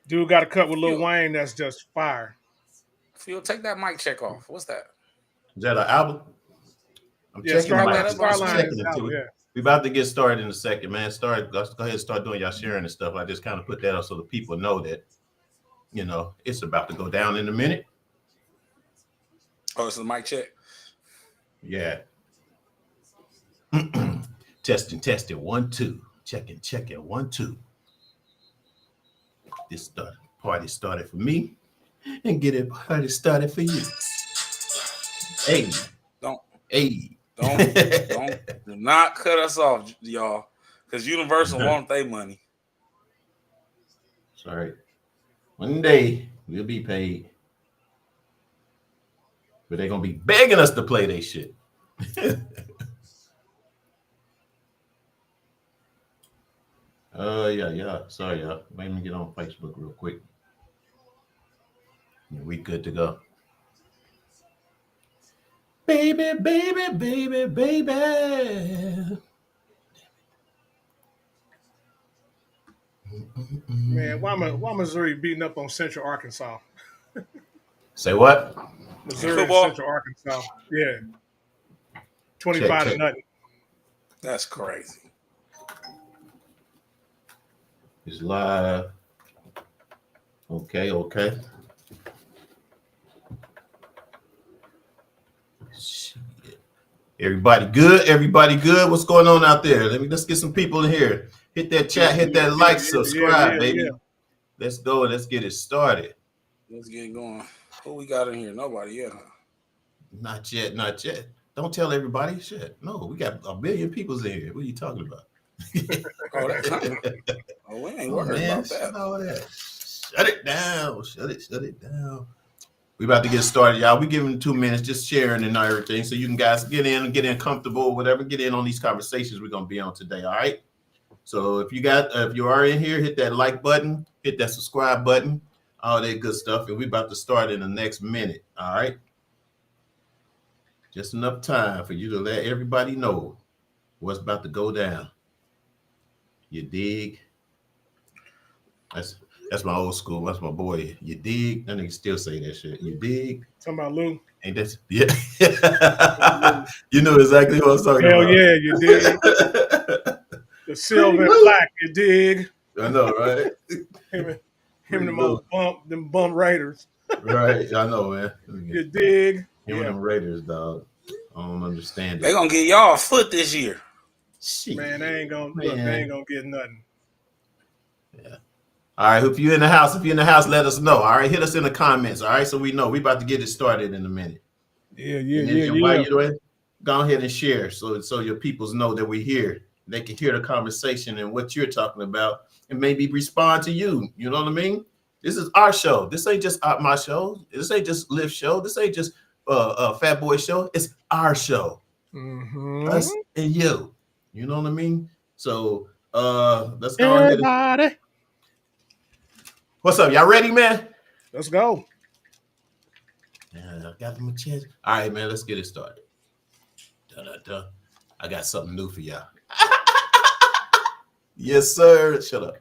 Dude got a cut with Lil Phil, Wayne that's just fire. Phil, take that mic check off. What's that? Is that an album? I'm Yeah, checking the mic. that up on the I'm Starline screen. is checking it out. too. Yeah. We about to get started in a second, man. Let's go ahead and start doing y'all sharing and stuff. I just kind of put that up so the people know that, it's about to go down in a minute. Oh, it's the mic check. Yeah. testing. 1, 2. Checking. 1, 2. This party started for me, and get it party started for you. Hey. Don't Hey. do not cut us off, y'all, because Universal want their money. Sorry. One day we'll be paid, but they're gonna be begging us to play their shit. Yeah. Sorry, y'all. Let me get on Facebook real quick. Yeah, we good to go. Baby. Man, why Missouri beating up on Central Arkansas? Say what? Missouri and Central Arkansas. Yeah. 25 to nothing. That's crazy. It's live. Okay. Shit. Everybody good? What's going on out there? Let's get some people in here. Hit that chat, hit that like, subscribe, baby. Yeah. Let's go and let's get it started. Let's get it going. Who we got in here? Nobody yet, huh? Not yet. Don't tell everybody. Shit. No, we got 1 billion people in here. What are you talking about? We ain't worried about that. All that. Shut it down. Shut it down. We about to get started, y'all. We giving 2 minutes, just sharing and everything, so you can guys get in comfortable, whatever. Get in on these conversations we're gonna be on today. All right. So if you are in here, hit that like button, hit that subscribe button, all that good stuff, and we about to start in the next minute. All right. Just enough time for you to let everybody know what's about to go down. You dig? That's my old school. That's my boy. You dig? That nigga still say that shit. You dig? Talking about Lou. Ain't that? Yeah. You know exactly what I'm talking about. Hell yeah, you dig? The silver and black, you dig? I know, right? him and them bum Raiders. Right, I know, man. You dig? Him and them Raiders, dog. I don't understand it. They gonna get y'all a foot this year. Shit. Man, they ain't gonna get nothing. Yeah. All right, if you're in the house, let us know. All right, hit us in the comments. All right, so we know we about to get it started in a minute. Yeah. While you're doing, go ahead and share so your peoples know that we're here. They can hear the conversation and what you're talking about, and maybe respond to you. You know what I mean? This is our show. This ain't just my show. This ain't just Liv show. This ain't just Fat Boy show. It's our show. Mm-hmm. Us and you. You know what I mean? So let's go ahead. Everybody. What's up? Y'all ready, man? Let's go. Yeah, I got them a chance. All right, man. Let's get it started. Da-da-da. I got something new for y'all. Yes, sir. Shut up.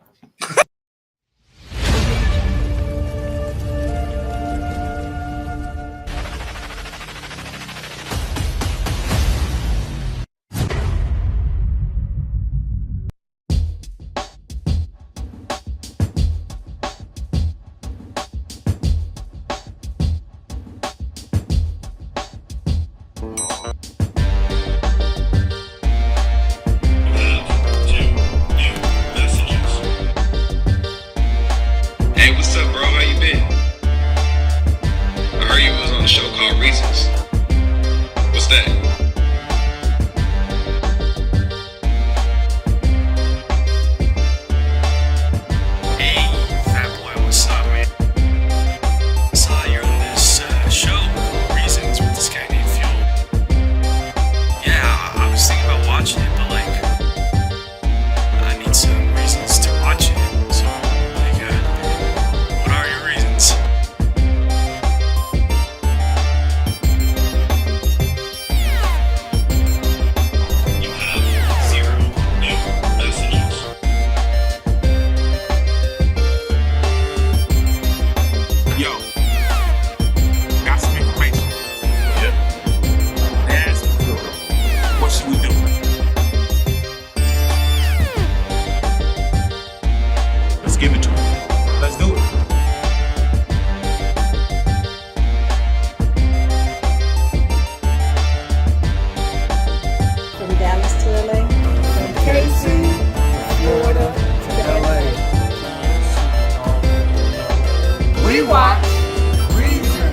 Let's give it to him. Let's do it. From Dallas to LA. From KC, Florida to LA. We watch Reason,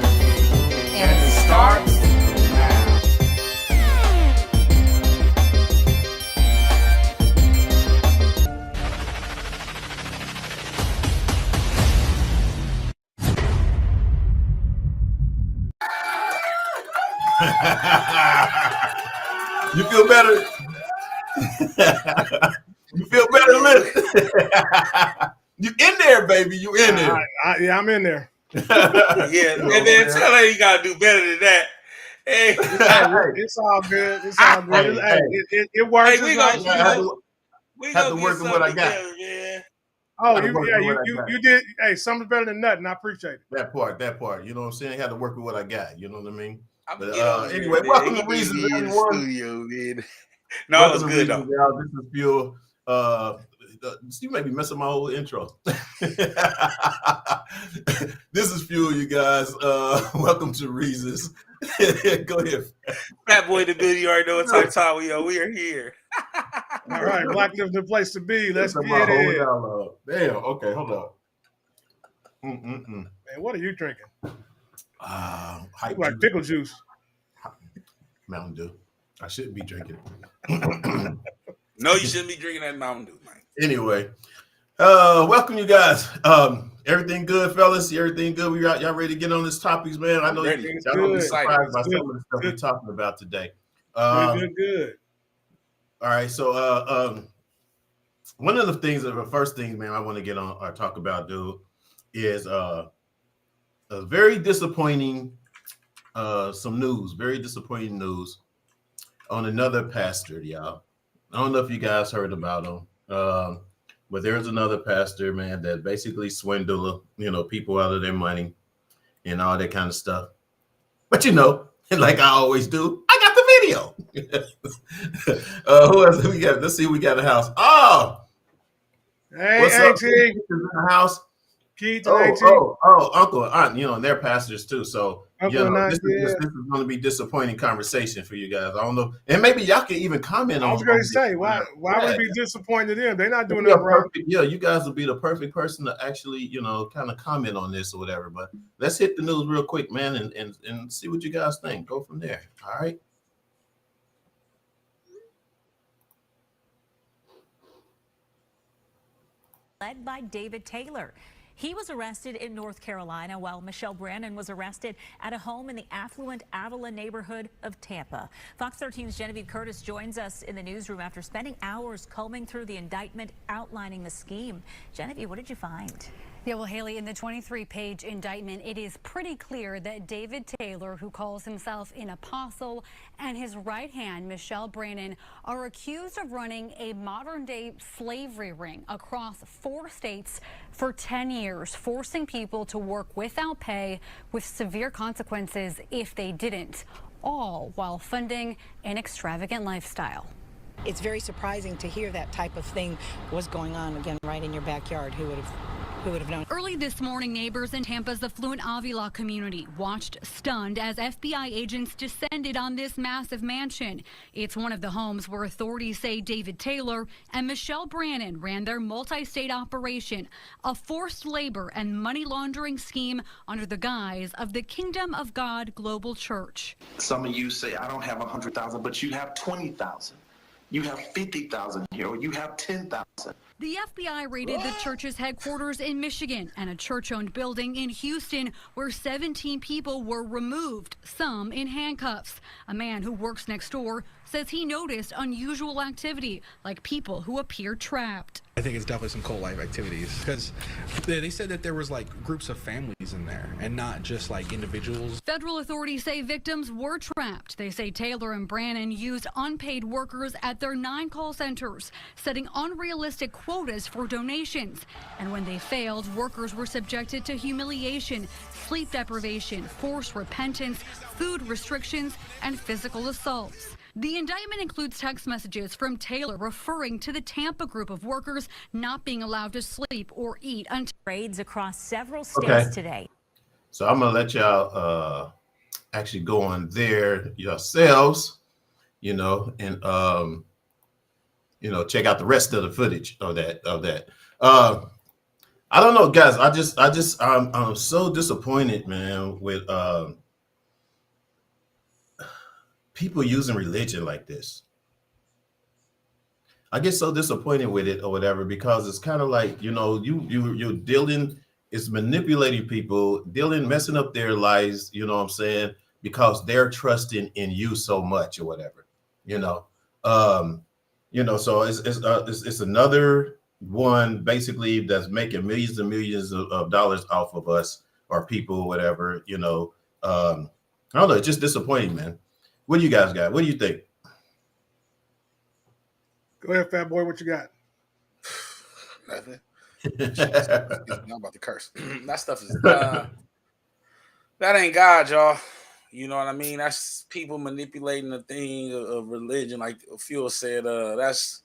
and it starts now. You feel better? You feel better, Liz? You in there, baby. You in there. Yeah, I'm in there. Yeah, and then tell her you gotta do better than that. Hey, It's all good. It's all good. Hey, It works. Hey, we It's gonna- like- we have to gonna work get with what I something got. together, man. Oh, Gotta work with what I got. you did. Hey, something's better than nothing. I appreciate it. That part. You know what I'm saying? Had to work with what I got. You know what I mean? I'm But, gonna get over anyway, there, welcome man. to Reasons, He in the everyone. studio, man. No, it was good though. Y'all. This is Fuel. You may be messing my whole intro. This is Fuel, you guys. Welcome to Reasons. Go ahead. Fat boy the building, you already know what type of time we are. We are here. All right, Black is the place to be. Let's That's get my whole it. dialogue. Damn. Okay, hold on. Man, what are you drinking? Hype Look like juice. pickle juice. Mountain Dew. I shouldn't be drinking it. No, you shouldn't be drinking that Mountain Dew, man. Anyway, welcome you guys. Everything good, fellas? Everything good? Y'all ready to get on this topics, man? I know ready. y'all gonna be Good. surprised by Good. some of the stuff we're talking about today. Good. All right, so one of the things, the first thing, man, I want to get on or talk about, dude, is a very disappointing, some news, very disappointing news on another pastor, y'all. I don't know if you guys heard about him, but there's another pastor, man, that basically swindle, people out of their money and all that kind of stuff. But like I always do, I got the video. Who else do we got? Let's see, we got a house. Oh, Hey, what's up? AT. In the house. Keith and AT. Uncle and aunt, and they're pastors too. So Uncle and aunt, this is going to be disappointing conversation for you guys. I don't know, and maybe y'all can even comment on. I was going to this. say, why would we be disappointed in them? They're not doing Yeah, nothing wrong. perfect. Yeah, you guys will be the perfect person to actually, kind of comment on this or whatever. But let's hit the news real quick, man, and see what you guys think. Go from there. All right. Led by David Taylor. He was arrested in North Carolina while Michelle Brannon was arrested at a home in the affluent Avila neighborhood of Tampa. Fox 13's Genevieve Curtis joins us in the newsroom after spending hours combing through the indictment outlining the scheme. Genevieve, what did you find? Yeah, well, Haley, in the 23-page indictment, it is pretty clear that David Taylor, who calls himself an apostle, and his right hand, Michelle Brannon, are accused of running a modern-day slavery ring across 4 states for 10 years, forcing people to work without pay with severe consequences if they didn't, all while funding an extravagant lifestyle. It's very surprising to hear that type of thing was going on, again, right in your backyard. Who would have known? Early this morning, neighbors in Tampa's affluent Avila community watched stunned as FBI agents descended on this massive mansion. It's one of the homes where authorities say David Taylor and Michelle Brannon ran their multi-state operation, a forced labor and money laundering scheme under the guise of the Kingdom of God Global Church. Some of you say, I don't have 100,000, but you have 20,000. You have 50,000 here, or you have 10,000. The FBI raided the church's headquarters in Michigan and a church-owned building in Houston where 17 people were removed, some in handcuffs. A man who works next door says he noticed unusual activity, like people who appeared trapped. I think it's definitely some cult life activities because they said that there was like groups of families in there and not just like individuals. Federal authorities say victims were trapped. They say Taylor and Brannon used unpaid workers at their 9 call centers, setting unrealistic quotas for donations. And when they failed, workers were subjected to humiliation, sleep deprivation, forced repentance, food restrictions, and physical assaults. The indictment includes text messages from Taylor referring to the Tampa group of workers not being allowed to sleep or eat until raids across several states today. So I'm gonna let y'all actually go on there yourselves, you know, and you know, check out the rest of the footage of that. I don't know, guys. I'm so disappointed, man, with people using religion like this. I get so disappointed with it or whatever, because it's kind of like, you know, you're dealing, it's manipulating people, messing up their lives, you know what I'm saying, because they're trusting in you so much or whatever, you know. So it's another one basically that's making millions and millions of dollars off of us or people, whatever, you know. I don't know, it's just disappointing, man. What do you guys got? What do you think? Go ahead, Fat Boy. What you got? Nothing. I'm about to curse. That stuff is that ain't God, y'all. You know what I mean? That's people manipulating the thing of religion, like Fuel said. That's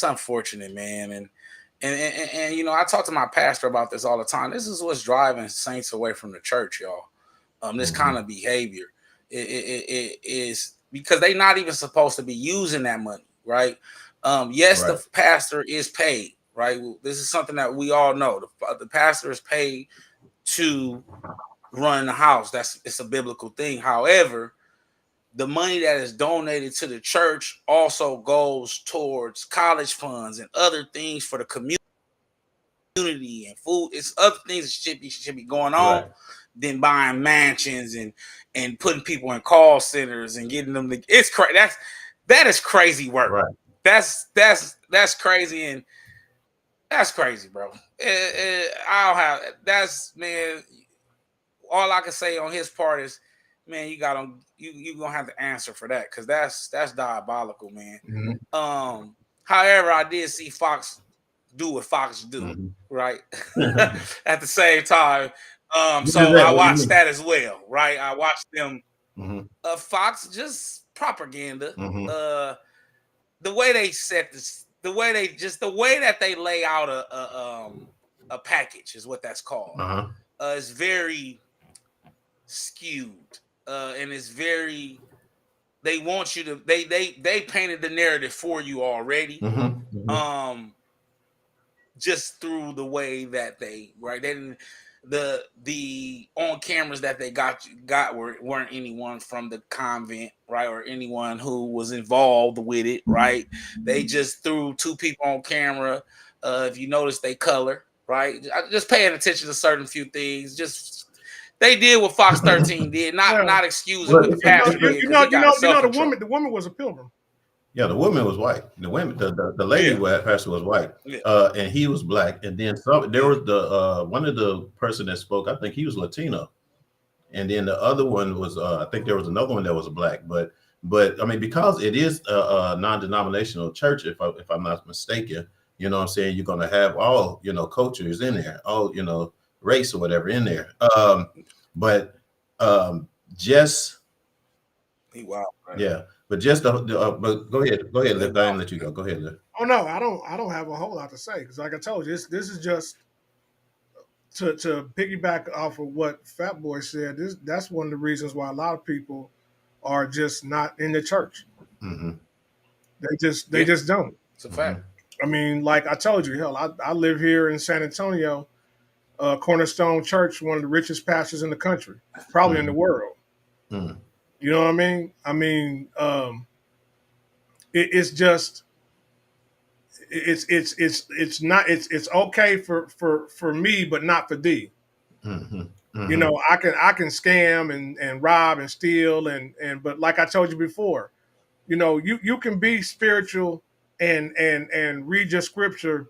unfortunate, man. And you know, I talk to my pastor about this all the time. This is what's driving saints away from the church, y'all. This kind of behavior. It is because they're not even supposed to be using that money, right? Yes, right. The pastor is paid, right? This is something that we all know. The pastor is paid to run the house. It's a biblical thing. However, the money that is donated to the church also goes towards college funds and other things for the community and food. It's other things that should be going on. Right. Than buying mansions and putting people in call centers and getting them. It's crazy. That is crazy work. Right. That's crazy, and that's crazy, bro. I don't have. That's, man. All I can say on his part is, man, you gonna have to answer for that, because that's diabolical, man. Mm-hmm. However, I did see Fox do what Fox do, right? At the same time. So I watched that as well, right? I watched them. Fox just propaganda. The way they set this, the way that they lay out a package is what that's called. It's very skewed, and it's very. They want you to. They painted the narrative for you already. Just through the way that they didn't. The on cameras that they got weren't anyone from the convent, right, or anyone who was involved with it, right? They just threw two people on camera. If you notice, they color, right? Just paying attention to certain few things. Just they did what Fox 13 did, not excusing what the pastor did. The woman was a pilgrim. Yeah, the woman was white. The women, the lady pastor was white, and he was black. And then there was the one of the person that spoke. I think he was Latino, and then the other one was I think there was another one that was black. But I mean, because it is a non-denominational church, if I'm not mistaken, you know what I'm saying, you're gonna have all, you know, cultures in there, all, you know, race or whatever in there. Just wow, right? Yeah. But just but go ahead. I didn't let you go. Go ahead. Oh no, I don't have a whole lot to say, because like I told you, this is just to piggyback off of what Fat Boy said. That's one of the reasons why a lot of people are just not in the church. They just don't. It's a fact. I mean, like I told you, hell, I live here in San Antonio, Cornerstone Church, one of the richest pastors in the country, probably in the world. You know what I mean? It's just, it's not, it's okay for me, but not for thee. You know, I can scam and rob and steal but like I told you before, you know, you can be spiritual and read your scripture.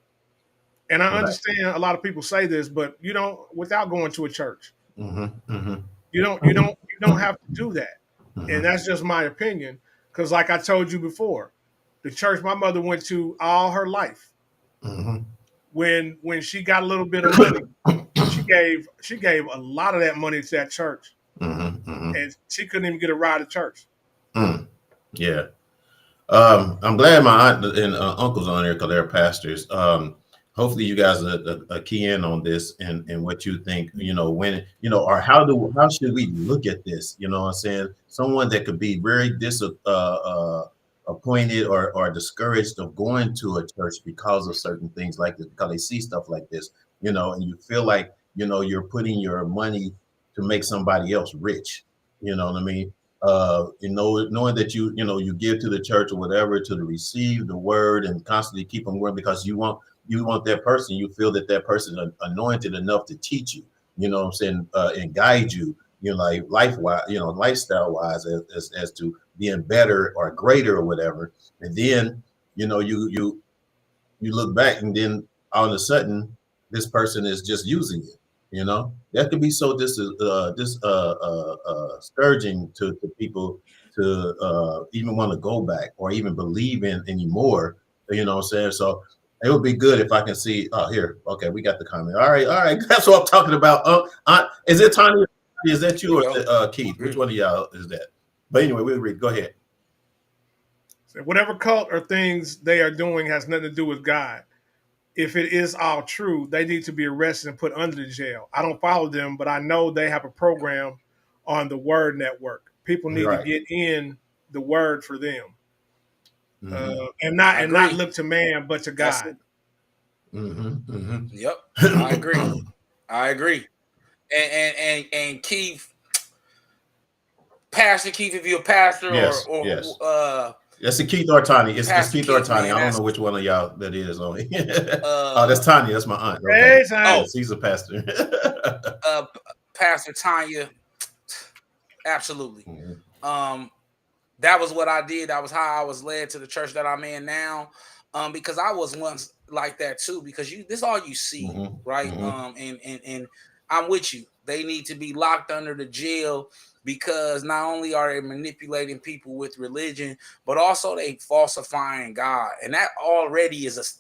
And I understand a lot of people say this, but you don't, without going to a church. You don't have to do that. And that's just my opinion, because like I told you before, the church my mother went to all her life, when she got a little bit of money, she gave a lot of that money to that church, and she couldn't even get a ride to church. Yeah. I'm glad my aunt and uncles on there because they're pastors. Hopefully you guys are key in on this and what you think, when, or how should we look at this? You know what I'm saying? Someone that could be very appointed or discouraged of going to a church because of certain things like this, because they see stuff like this, and you feel like, you're putting your money to make somebody else rich. You know what I mean? Knowing that you give to the church or whatever to receive the word and constantly keep on going because you want that person, you feel that person is anointed enough to teach you, you know what I'm saying, and guide you, like life-wise, lifestyle-wise as to being better or greater or whatever. And then, you look back and then all of a sudden this person is just using it. That could be so discouraging to people to even want to go back or even believe in anymore. You know what I'm saying? So it would be good if I can see. Oh, here. Okay, we got the comment. All right. That's what I'm talking about. Is it Tanya? Is that you or is it, Keith? Which one of y'all is that? But anyway, we'll read. Go ahead. So whatever cult or things they are doing has nothing to do with God. If it is all true, they need to be arrested and put under the jail. I don't follow them, but I know they have a program on the Word Network. People need to get in the Word for them, and not look to man, but to God. Yep, I agree. And Keith, Pastor Keith, if you're a pastor That's the Keith or Tanya. It's Keith or Tanya. I don't know which one of y'all that is on here. Oh, that's Tanya. That's my aunt. Okay. Hey, she's a pastor. Pastor Tanya. Absolutely. That was what I did. That was how I was led to the church that I'm in now. Because I was once like that too. Because this is all you see, right? And I'm with you. They need to be locked under the jail. Because not only are they manipulating people with religion, but also they falsifying God, and that already is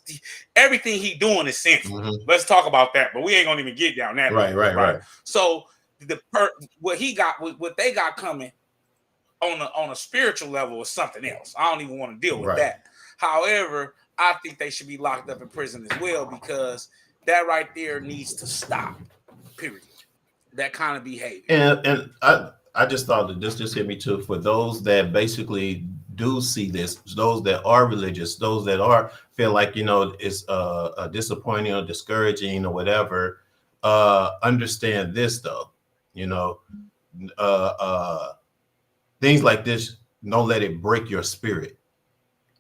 everything he doing is sinful. Let's talk about that, but we ain't gonna even get down that. Right. So what they got coming on a spiritual level is something else. I don't even want to deal with that. However, I think they should be locked up in prison as well because that right there needs to stop. Period. That kind of behavior. And I just thought that this just hit me too. For those that basically do see this, those that are religious, those that feel like it's disappointing or discouraging or whatever, understand this though. Things like this, don't let it break your spirit.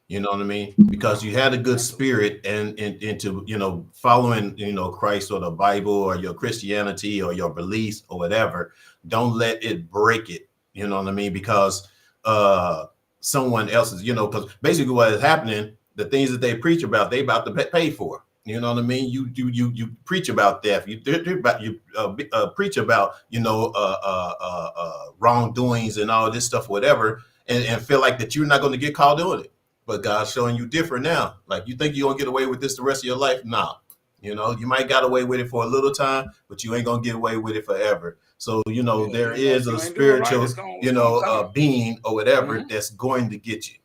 You know what I mean? Because you had a good spirit and into following Christ or the Bible or your Christianity or your beliefs or whatever. Don't let it break it. You know what I mean? Because someone else's, because basically what is happening, the things that they preach about, they about to pay for. You know what I mean? You preach about death. You preach about wrongdoings and all this stuff, whatever, and feel like that you're not going to get called doing it. But God's showing you different now. Like you think you're gonna get away with this the rest of your life? Nah. You might got away with it for a little time, but you ain't gonna get away with it forever. So there is a spiritual, being or whatever that's going to get you.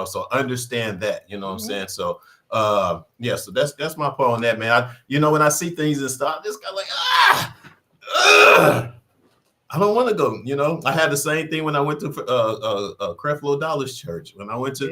So understand that. You know what I'm saying? So so that's my point on that, man. When I see things and stuff, I just got like I don't want to go. I had the same thing when I went to Creflo Dollar's church. When I went to,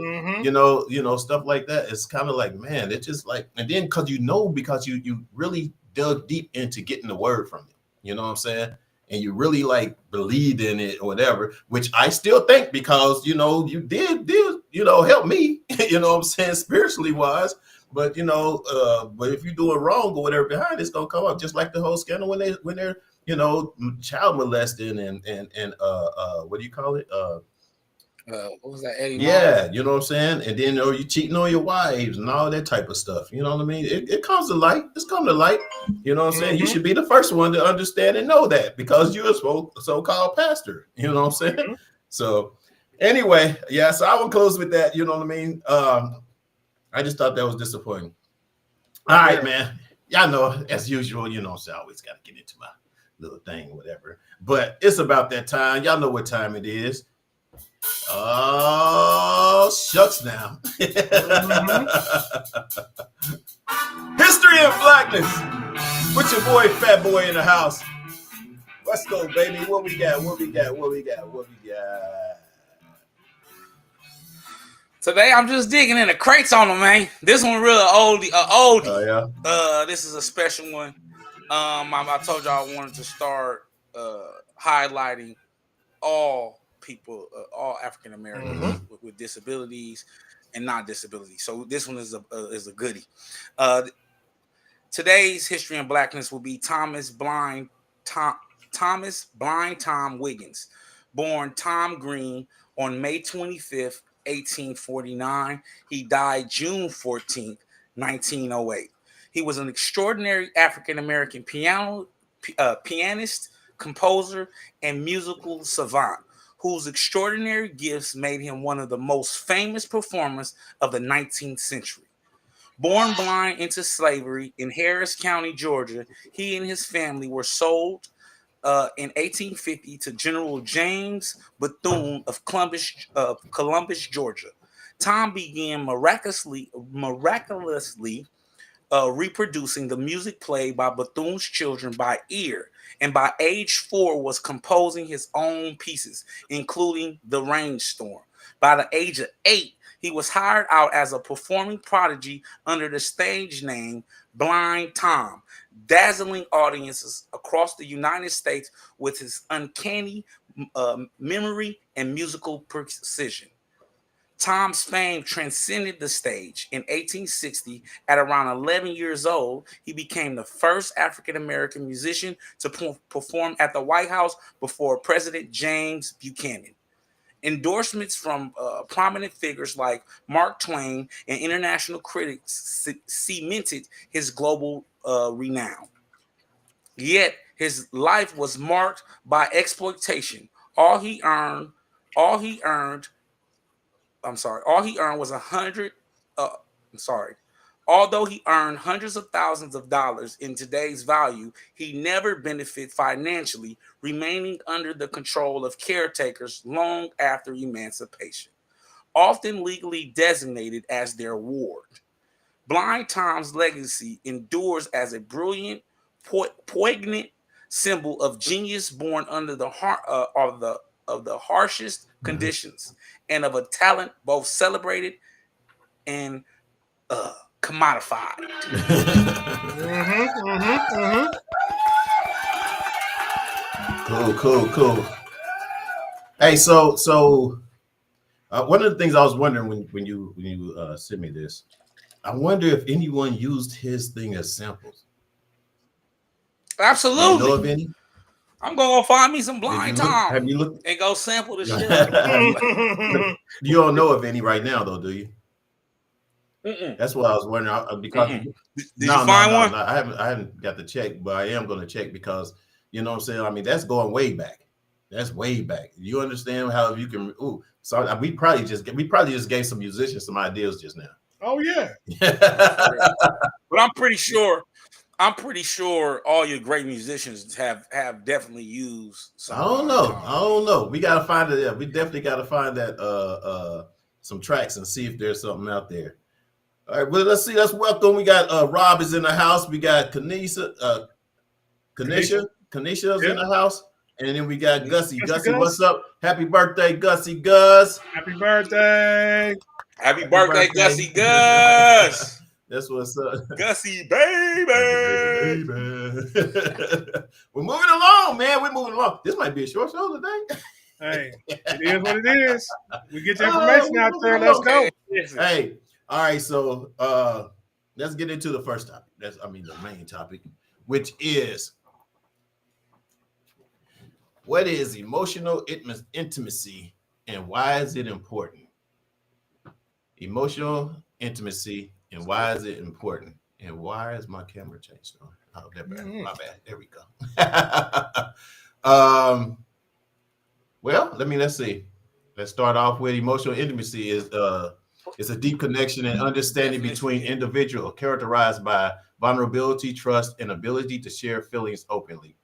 stuff like that. It's kind of like, man, it's just like, and then because you really dug deep into getting the word from it. You know what I'm saying? And you really like believed in it or whatever, which I still think because you did help me. You know what I'm saying, spiritually wise. But but if you're doing wrong or whatever behind it's gonna come up, just like the whole scandal when they're child molesting and what do you call it? What was that? Eddie? Yeah, you know what I'm saying? And then you cheating on your wives and all that type of stuff. You know what I mean? It comes to light. It's come to light. You know what I'm saying? You should be the first one to understand and know that because you're a so-called pastor. You know what I'm saying? So anyway, so I will close with that. You know what I mean? I just thought that was disappointing. All right, man. Y'all know, as usual, so I always got to get into my little thing or whatever. But it's about that time. Y'all know what time it is. Oh, shucks now. Mm-hmm. History and Blackness. Put your boy Fat Boy in the house. Let's go, baby. What we got? Today I'm just digging in the crates on them, man. This one real oldie. Oh yeah. This is a special one. I told y'all I wanted to start highlighting all people, all African Americans with disabilities and not disabilities. So this one is a goodie. Today's History and Blackness will be Thomas Blind Tom Wiggins, born Tom Green on May 25th, 1849. He died June 14th, 1908. He was an extraordinary African-American pianist, composer, and musical savant whose extraordinary gifts made him one of the most famous performers of the 19th century. Born blind into slavery in Harris County, Georgia, he and his family were sold in 1850 to General James Bethune of Columbus, Georgia. Tom began miraculously reproducing the music played by Bethune's children by ear, and by age 4 was composing his own pieces, including The Rainstorm. By the age of 8, he was hired out as a performing prodigy under the stage name Blind Tom, dazzling audiences across the United States with his uncanny memory and musical precision. Tom's fame transcended the stage. In 1860, at around 11 years old, he became the first African-American musician to perform at the White House before President James Buchanan. Endorsements from prominent figures like Mark Twain and international critics cemented his global renown. Yet his life was marked by exploitation. All he earned was Although he earned hundreds of thousands of dollars in today's value, he never benefited financially, remaining under the control of caretakers long after emancipation, often legally designated as their ward. Blind Tom's legacy endures as a brilliant, poignant symbol of genius born under the harshest conditions, and of a talent both celebrated and commodified. Cool. Hey, so one of the things I was wondering when you sent me this, I wonder if anyone used his thing as samples. Absolutely. You know of any? I'm gonna find me some Blind Tom. Have you looked and go sample the shit? You don't know of any right now, though, do you? That's what I was wondering. Because Did you find one? No, I haven't got to check, but I am going to check because you know what I'm saying. I mean, that's going way back. That's way back. You understand how you can? So we probably just gave some musicians some ideas just now. Oh yeah. But I'm pretty sure all your great musicians have definitely used some. I don't know. We gotta find it. Yeah, we definitely gotta find that some tracks and see if there's something out there. All right, well, let's see. Let's welcome. We got Rob is in the house. We got Kanisha is in the house, and then we got Gussie. Gussie, what's up? Happy birthday, Gussie Gus. Happy birthday. Happy birthday, Gussie Gus. That's what's up. Gussie, baby. We're moving along, man. We're moving along. This might be a short show today. Hey, it is what it is. We get the information out there. Let's go. Hey, all right. So let's get into the first topic. The main topic, which is what is emotional intimacy and why is it important? Emotional intimacy. And why is it important? And why is my camera changed? Oh, my bad. There we go. Well, let's see. Let's start off with emotional intimacy is a deep connection and understanding between individuals characterized by vulnerability, trust, and ability to share feelings openly.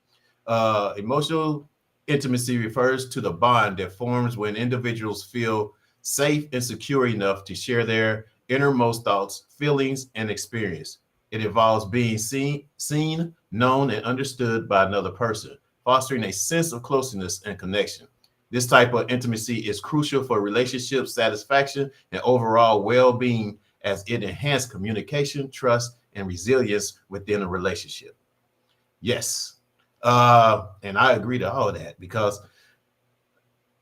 Emotional intimacy refers to the bond that forms when individuals feel safe and secure enough to share their innermost thoughts, feelings, and experience. It involves being seen, known, and understood by another person, fostering a sense of closeness and connection. This type of intimacy is crucial for relationship satisfaction and overall well-being, as it enhances communication, trust, and resilience within a relationship. Yes. And I agree to all of that, because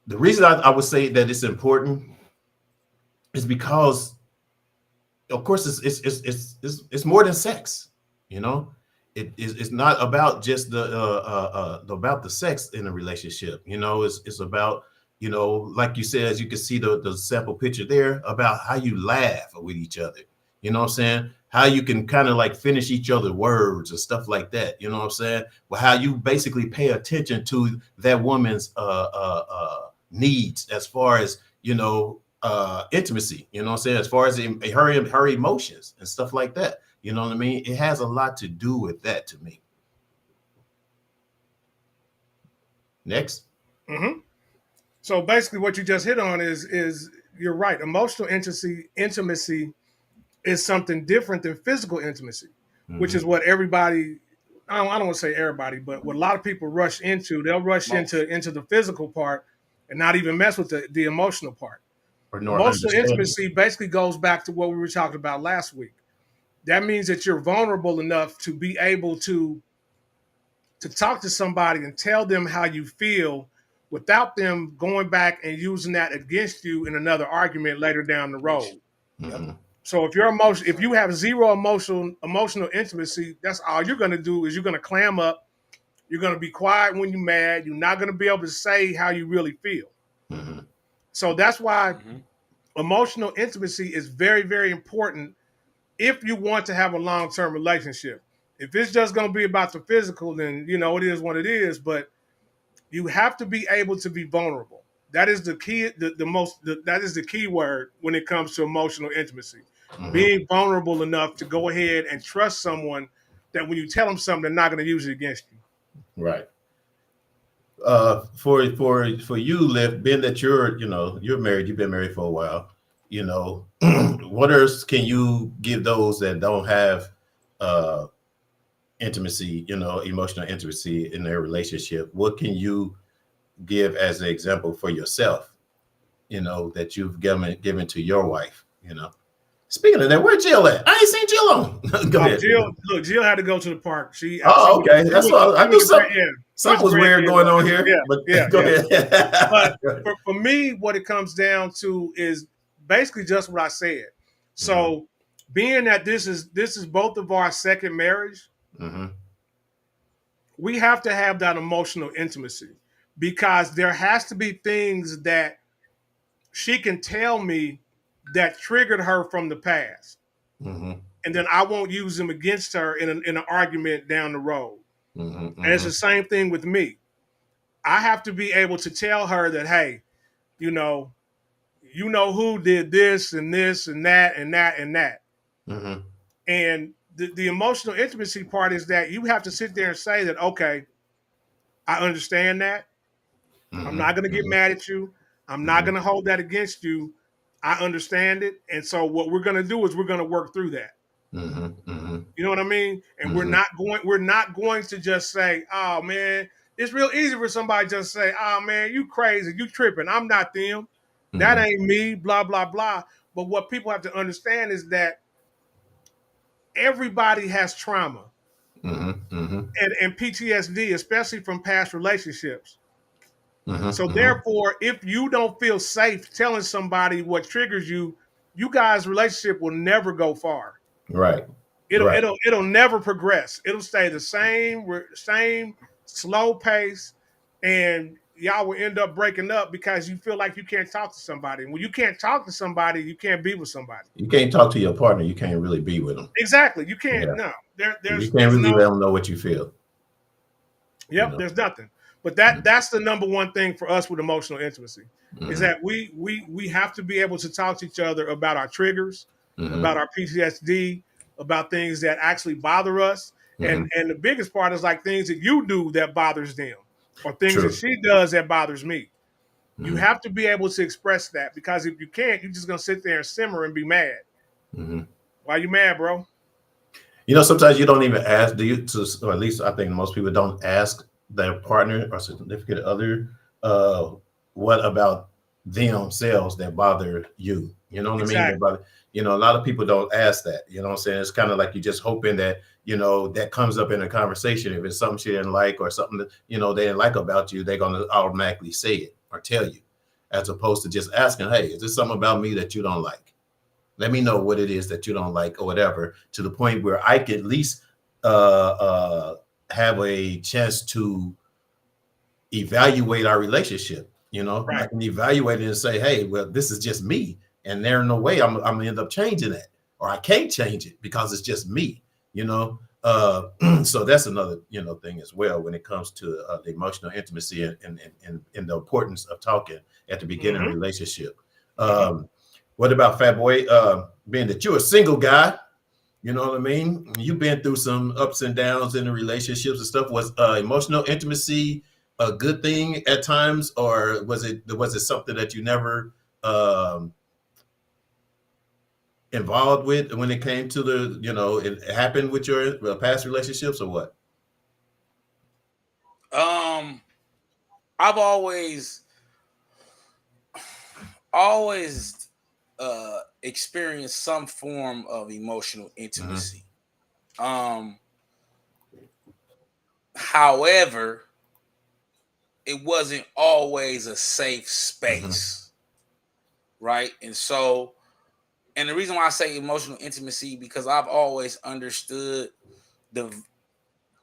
the reason I would say that it's important is because, of course, it's more than sex. You know, it's not about just about the sex in a relationship. You know, it's about, you know, like you said, as you can see the sample picture there, about how you laugh with each other. You know what I'm saying? How you can kind of like finish each other's words and stuff like that. You know what I'm saying? Well, how you basically pay attention to that woman's needs as far as, you know, intimacy, you know what I'm saying? As far as her emotions and stuff like that. You know what I mean? It has a lot to do with that to me. Next. Mm-hmm. So basically what you just hit on is you're right. Emotional intimacy is something different than physical intimacy, which is what everybody, I don't want to say everybody, but what a lot of people rush into. They'll rush into the physical part and not even mess with the emotional part. Emotional intimacy basically goes back to what we were talking about last week. That means that you're vulnerable enough to be able to talk to somebody and tell them how you feel without them going back and using that against you in another argument later down the road. Mm-hmm. So if you have zero emotional intimacy, that's all you're going to do is you're going to clam up. You're going to be quiet when you're mad. You're not going to be able to say how you really feel. Mm-hmm. So that's why emotional intimacy is very, very important if you want to have a long-term relationship. If it's just going to be about the physical, then, you know, it is what it is. But you have to be able to be vulnerable. That is the key. That is the key word when it comes to emotional intimacy. Mm-hmm. Being vulnerable enough to go ahead and trust someone that when you tell them something, they're not going to use it against you. Right. For you, Liv, being that you're married, you've been married for a while, you know, what else can you give those that don't have intimacy, you know, emotional intimacy in their relationship? What can you give as an example for yourself, you know, that you've given to your wife, you know? Speaking of that, where's Jill at? I ain't seen Jill on. Go ahead. Jill had to go to the park. Okay. That's what I knew. Something was weird going on here. Yeah, go ahead. But for me, what it comes down to is basically just what I said. So, being that this is both of our second marriage, we have to have that emotional intimacy, because there has to be things that she can tell me that triggered her from the past. And then I won't use them against her in an argument down the road. And it's the same thing with me. I have to be able to tell her that, hey, you know who did this and this and that and that and that. And the emotional intimacy part is that you have to sit there and say that, okay, I understand that. I'm not going to get mad at you. I'm not going to hold that against you. I understand it. And so what we're going to do is we're going to work through that. You know what I mean? And we're not going to just say, oh man, it's real easy for somebody to just say, oh man, you crazy, you tripping. I'm not them. That ain't me, blah, blah, blah. But what people have to understand is that everybody has trauma and PTSD, especially from past relationships. So therefore, if you don't feel safe telling somebody what triggers you, you guys' relationship will never go far. Right. It'll never progress. It'll stay the same slow pace, and y'all will end up breaking up because you feel like you can't talk to somebody. And when you can't talk to somebody, you can't be with somebody. You can't talk to your partner. You can't really be with them. Exactly. You can't. No. You can't really let them know what you feel. Yep. You know? There's nothing. But that's the number one thing for us with emotional intimacy is that we have to be able to talk to each other about our triggers, about our PTSD, about things that actually bother us. And the biggest part is like things that you do that bothers them. or things True. that she does that bothers me. You Mhm. have to be able to express that, because if you can't, you're just gonna sit there and simmer and be mad. Mhm. Why you mad, bro? You know, sometimes you don't even ask, do you? Or at least I think most people don't ask their partner or significant other, what about themselves that bother you? You know what I mean? That Exactly. bother, you know, a lot of people don't ask that. You know what I'm saying? It's kind of like you're just hoping that, you know, that comes up in a conversation. If it's something she didn't like or something that, you know, they didn't like about you, they're going to automatically say it or tell you, as opposed to just asking, hey, is there something about me that you don't like? Let me know what it is that you don't like or whatever, to the point where I can at least have a chance to evaluate our relationship. You know, I Right. can evaluate it and say, hey, well, this is just me. And there's no way I'm going to end up changing that, or I can't change it because it's just me, you know? So that's another, you know, thing as well when it comes to the emotional intimacy and the importance of talking at the beginning of a relationship. What about Fat Boy? Being that you're a single guy, you know what I mean? You've been through some ups and downs in the relationships and stuff. Was emotional intimacy a good thing at times, or was it something that you never involved with when it came to the, you know, it happened with your past relationships, or what? I've always experienced some form of emotional intimacy. However, it wasn't always a safe space, right? And so, and the reason why I say emotional intimacy, because I've always understood the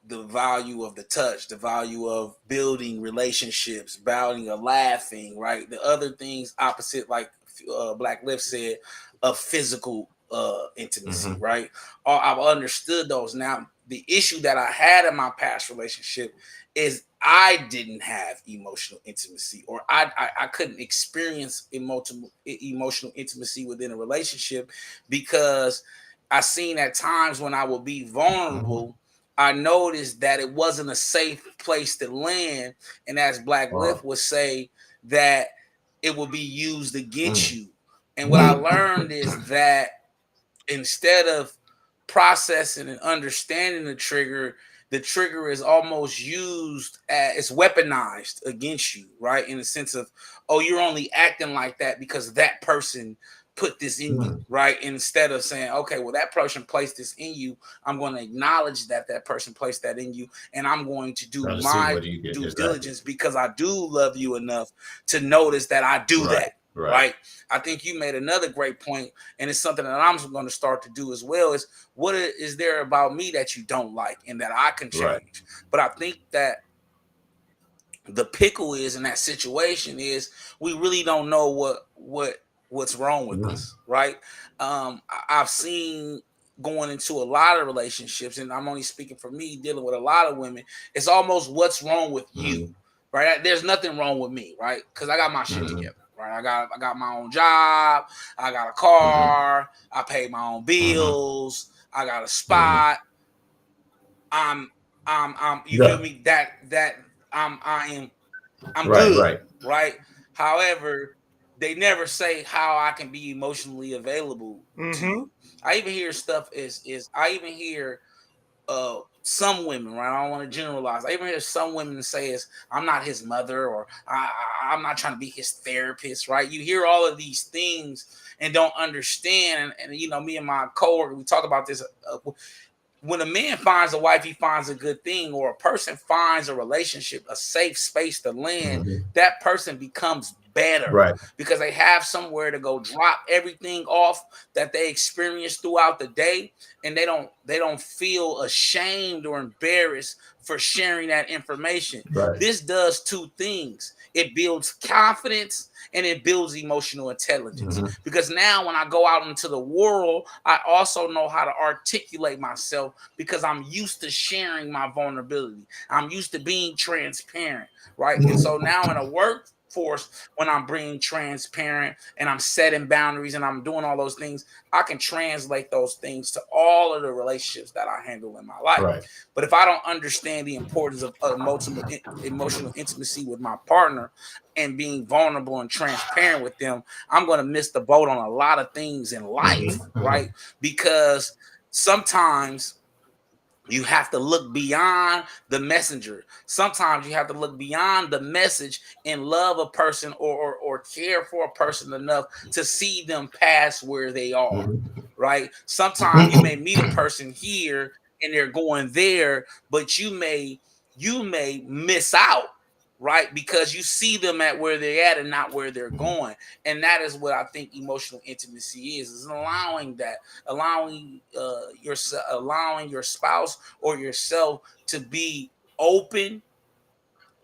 value of the touch, the value of building relationships, value of laughing, right? The other things opposite, like Black Lift said, of physical intimacy, right? I've understood those. Now, the issue that I had in my past relationship is I didn't have emotional intimacy, or I couldn't experience emotional intimacy within a relationship, because I seen at times when I would be vulnerable, I noticed that it wasn't a safe place to land. And as Black Lift would say, that it will be used against you. And what I learned is that instead of processing and understanding the trigger is almost used as, it's weaponized against you, right? In the sense of, oh, you're only acting like that because that person put this in you, right? Instead of saying, okay, well, that person placed this in you, I'm going to acknowledge that that person placed that in you, and I'm going to do my due diligence, because I do love you enough to notice that I do that, right? I think you made another great point, and it's something that I'm going to start to do as well, is what is there about me that you don't like and that I can change? But I think that the pickle is in that situation is we really don't know what's wrong with us, right? I've seen going into a lot of relationships, and I'm only speaking for me, dealing with a lot of women, it's almost what's wrong with you, right? There's nothing wrong with me, right? Because I got my shit together, right? I got my own job, I got a car, I pay my own bills, I got a spot. I'm you feel me? I'm good, right? However, they never say how I can be emotionally available to you. I even hear stuff I even hear some women, right? I don't want to generalize. I even hear some women say is I'm not his mother, or I'm not trying to be his therapist, right? You hear all of these things and don't understand. And you know, me and my coworker, we talk about this. When a man finds a wife, he finds a good thing, or a person finds a relationship, a safe space to land, that person becomes better, because they have somewhere to go drop everything off that they experience throughout the day, and they don't feel ashamed or embarrassed for sharing that information. This does two things. It builds confidence and it builds emotional intelligence, because now when I go out into the world, I also know how to articulate myself, because I'm used to sharing my vulnerability. I'm used to being transparent, right? And so now in a work force when I'm being transparent and I'm setting boundaries and I'm doing all those things. I can translate those things to all of the relationships that I handle in my life. Right. But if I don't understand the importance of emotional intimacy with my partner and being vulnerable and transparent with them, I'm going to miss the boat on a lot of things in life, right? Because sometimes you have to look beyond the messenger. Sometimes you have to look beyond the message and love a person or care for a person enough to see them past where they are, right? Sometimes you may meet a person here and they're going there, but you may miss out, right? Because you see them at where they're at and not where they're going. And that is what I think emotional intimacy is allowing your spouse or yourself to be open,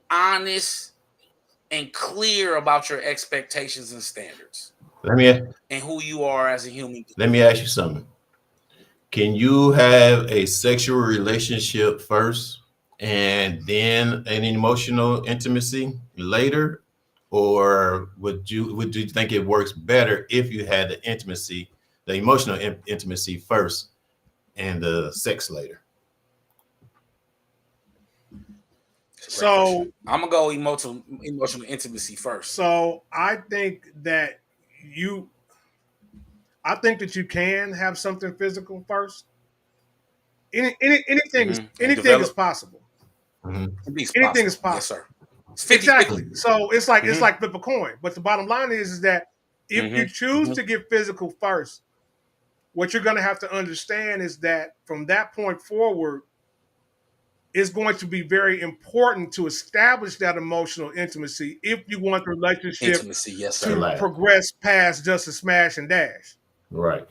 honest, and clear about your expectations and standards. And who you are as a human being. Let me ask you something. Can you have a sexual relationship first and then an emotional intimacy later, or would you think it works better if you had the emotional intimacy first and the sex later? So I'm gonna go emotional intimacy first. So I think that you can have something physical first. Anything is possible. Anything is possible. Yes, sir. Exactly. So it's like flip a coin. But the bottom line is that if you choose to get physical first, what you're going to have to understand is that from that point forward, it's going to be very important to establish that emotional intimacy if you want the relationship to progress past just a smash and dash. Right.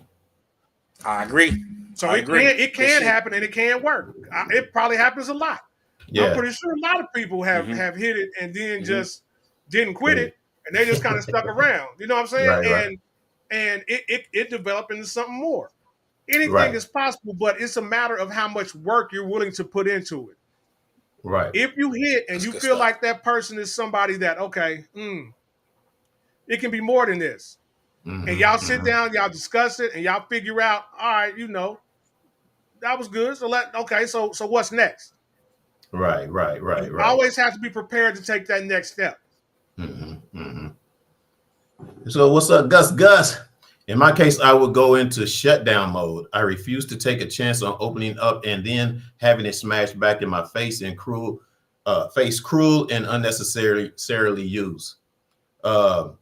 I agree. So it can happen and it can work. It probably happens a lot. Yeah. I'm pretty sure a lot of people have hit it and then just didn't quit it, and they just kind of stuck around. You know what I'm saying? And it developed into something more. Anything is possible, but it's a matter of how much work you're willing to put into it. Right. If you hit and you feel like that person is somebody that, it can be more than this. And y'all sit down, y'all discuss it, and y'all figure out, all right, that was good. So so what's next? Right. You always have to be prepared to take that next step. So what's up, Gus? In my case, I would go into shutdown mode. I refuse to take a chance on opening up and then having it smashed back in my face and cruel and unnecessarily used. Or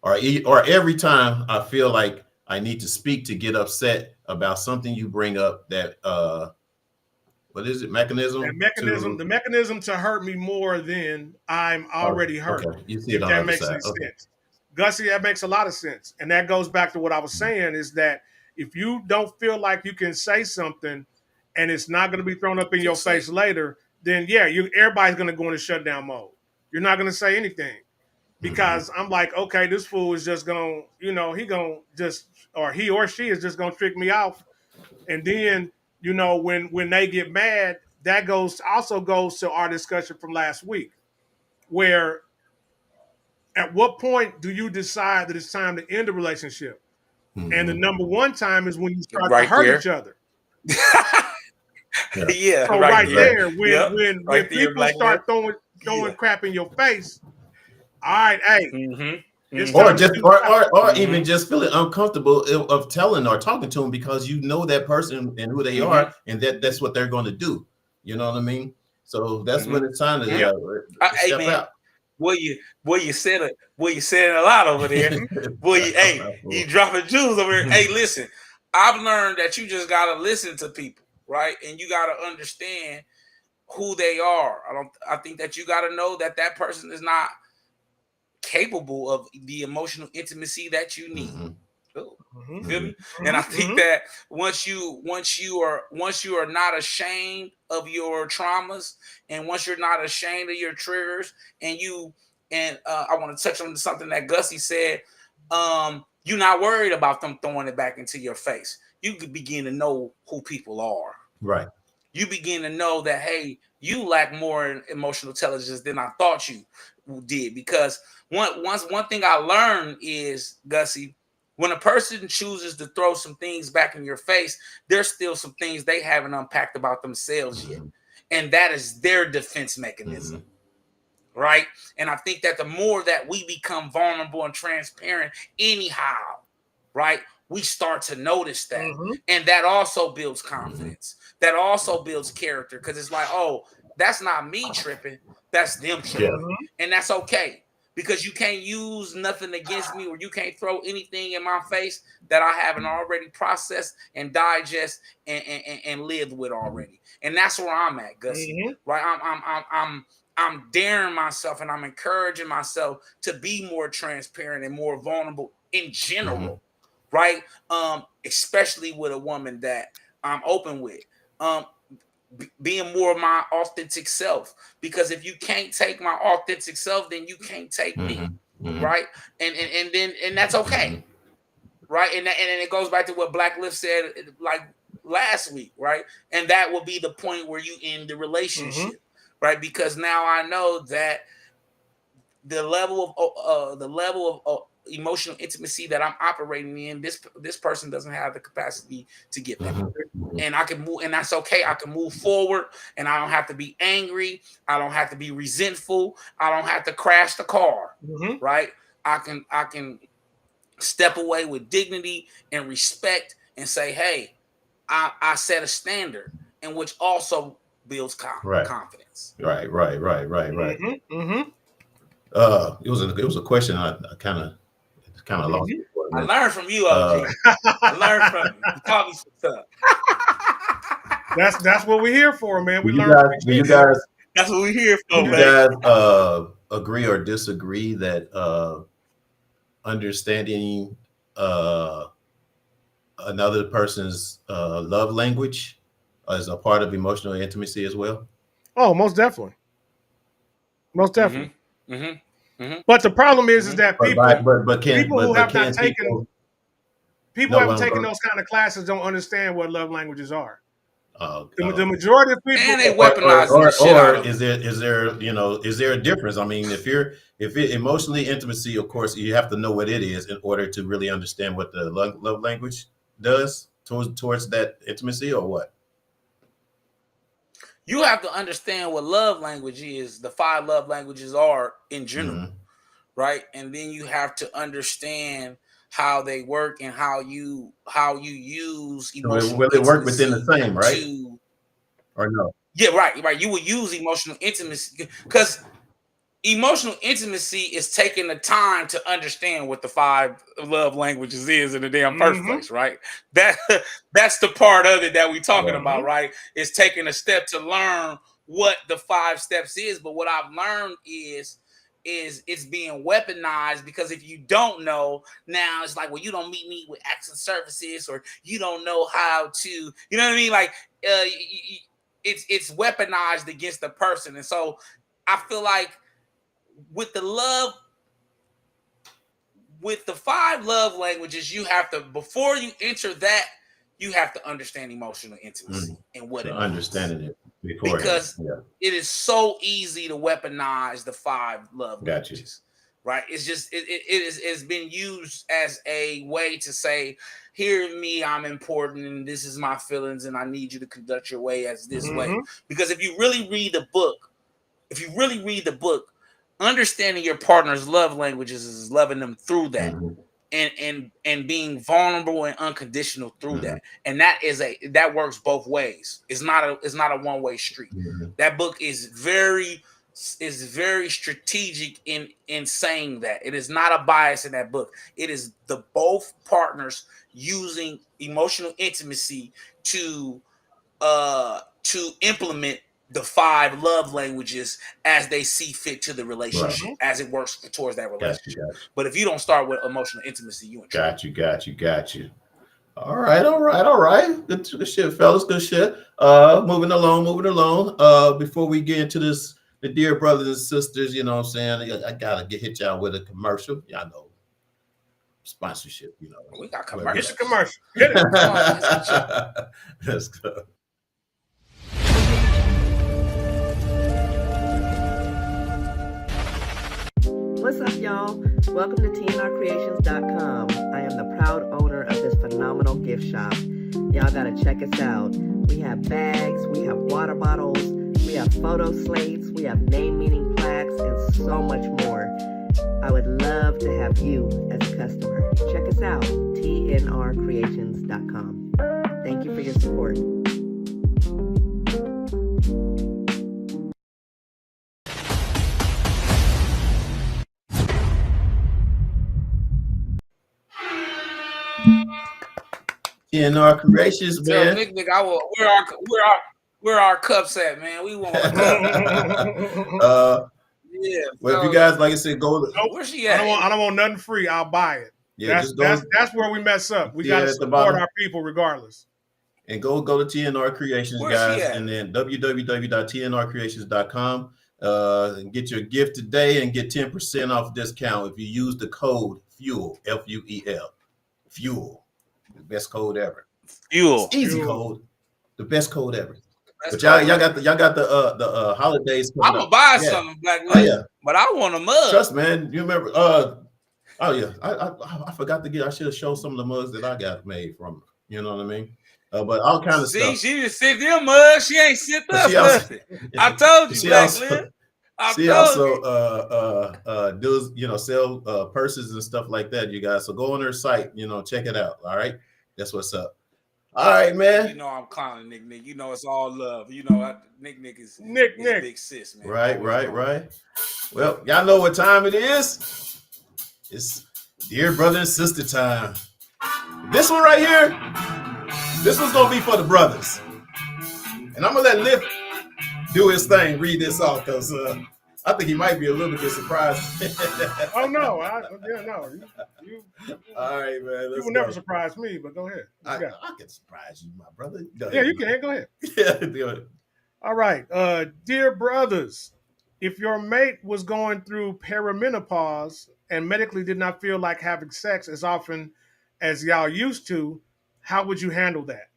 every time I feel like I need to speak to get upset about something you bring up that what is it? Mechanism? The mechanism to hurt me more than I'm already hurt. Okay. You see it on that the makes side. any sense. Gussie, that makes a lot of sense. And that goes back to what I was saying is that if you don't feel like you can say something and it's not going to be thrown up in your face later, then everybody's going to go into shutdown mode. You're not going to say anything because I'm like, okay, this fool is just going to, he or she is just going to trick me off. And then, when they get mad, that also goes to our discussion from last week, where at what point do you decide that it's time to end a relationship? And the number one time is when you start to hurt each other. So right there, when people start throwing crap in your face, all right, hey. Or even just feeling uncomfortable of telling or talking to them because you know that person and who they are, and that's what they're going to do. You know what I mean? So that's when it's time to step out. Well, you said it a lot over there. You dropping jewels over there. Hey, listen, I've learned that you just gotta listen to people, right? And you gotta understand who they are. I think that you gotta know that person is not capable of the emotional intimacy that you need. Feel me? And I think that once you are not ashamed of your traumas, and once you're not ashamed of your triggers, and I want to touch on something that Gussie said, you're not worried about them throwing it back into your face. You can begin to know who people are. Right. you begin to know that, hey, you lack more emotional intelligence than I thought you did. Because one thing I learned is, Gussie, when a person chooses to throw some things back in your face, there's still some things they haven't unpacked about themselves yet. And that is their defense mechanism. Right? And I think that the more that we become vulnerable and transparent anyhow, right, we start to notice that. And that also builds confidence. That also builds character, because it's like, oh, that's not me tripping, that's them tripping. And that's okay, because you can't use nothing against me, or you can't throw anything in my face that I haven't already processed and digest and lived with already. And that's where I'm at, Gussie. Right? I'm daring myself and I'm encouraging myself to be more transparent and more vulnerable in general, right? Especially with a woman that I'm open with. Being more of my authentic self, because if you can't take my authentic self, then you can't take me, right? And that's okay, right? And it goes back to what Black Lift said like last week, right? And that will be the point where you end the relationship. Right, because now I know that the level of emotional intimacy that I'm operating in, this person doesn't have the capacity to get that, and I can move, and that's okay. I can move forward, and I don't have to be angry. I don't have to be resentful. I don't have to crash the car. Right, I can step away with dignity and respect and say, hey, I set a standard, and which also builds confidence. Right. It was a question I kind of lost. I learned from you, OG. I learned from you. You taught me some stuff. That's what we're here for, man. We learn. That's what we're here for. Do you guys agree or disagree that understanding another person's love language is a part of emotional intimacy as well? Oh, most definitely. Most definitely. But the problem is that people who have not taken those kind of classes don't understand what love languages are. The majority of people, and they weaponize or is there a difference? I mean, if emotionally intimacy, of course, you have to know what it is in order to really understand what the love language does towards that intimacy, or what? You have to understand what love language is, the 5 love languages are in general, right? And then you have to understand how they work and how you use emotional will it work within the same, right? Or no? Yeah, right. You will use emotional intimacy, because emotional intimacy is taking the time to understand what the 5 love languages is in the damn first place, right? That's the part of it that we're talking about, right? Is taking a step to learn what the 5 steps is. But what I've learned is it's being weaponized, because if you don't know, now it's like, well, you don't meet me with acts and services, or you don't know how to, you know what I mean? Like it's weaponized against the person. And so I feel like with the 5 love languages, you have to, before you enter that, you have to understand emotional intimacy and what it is. Understanding it before, because it is so easy to weaponize the 5 love languages. Right? It's just it's been used as a way to say, hear me, I'm important, and this is my feelings, and I need you to conduct your way as this way. Because if you really read the book, understanding your partner's love languages is loving them through that, and being vulnerable and unconditional through that. And that works both ways. It's not a one-way street. That book is very strategic in saying that. It is not a bias in that book. It is the both partners using emotional intimacy to implement the 5 love languages as they see fit to the relationship, as it works towards that relationship. But if you don't start with emotional intimacy, you in trouble. Got you. All right. Good shit, fellas. Good shit. Moving along. Before we get into this, the dear brothers and sisters, you know what I'm saying? I gotta hit y'all with a commercial. Y'all know, sponsorship. You know, we got commercial. Get a commercial. Get it. Let's go. y'all. Welcome to TNRCreations.com. I am the proud owner of this phenomenal gift shop. Y'all gotta check us out. We have bags, we have water bottles, we have photo slates, we have name-meaning plaques, and so much more. I would love to have you as a customer. Check us out, TNRCreations.com. Thank you for your support. TNR Creations, Tell man. Nick, I will. Where our cups at, man? We want. Yeah. Well, if you guys, like I said, go. Where's she at? I don't want nothing free. I'll buy it. Yeah, that's where we mess up. We got to support our people regardless. And go to TNR Creations, guys, and then www.tnrcreations.com. And get your gift today and get 10% off discount if you use the code FUEL, FUEL, FUEL, the best code ever. FUEL, easy code, the best code ever. But y'all got the holidays. I'm gonna buy something, Black Lady, but I want a mug. Trust, man. You remember? Oh yeah, I forgot to get. I should have showed some of the mugs that I got made from. You know what I mean? But all kind of stuff. She just sent them mugs. She ain't sent us nothing. I told you, Black Lynn. She also does, sell purses and stuff like that, you guys. So go on her site, check it out. All right, that's what's up. All right, man. You know I'm clowning Nick. You know it's all love. Nick is big sis, man. Right. Well, y'all know what time it is. It's dear brother and sister time. This one right here, this one's gonna be for the brothers, and I'm gonna let Liv do his thing. Read this off because I think he might be a little bit surprised. Oh no, You all right, man. You will never surprise me, but go ahead. I can surprise you, my brother. Yeah, you can. Go ahead. Yeah, do it. All right, dear brothers, if your mate was going through perimenopause and medically did not feel like having sex as often as y'all used to, how would you handle that?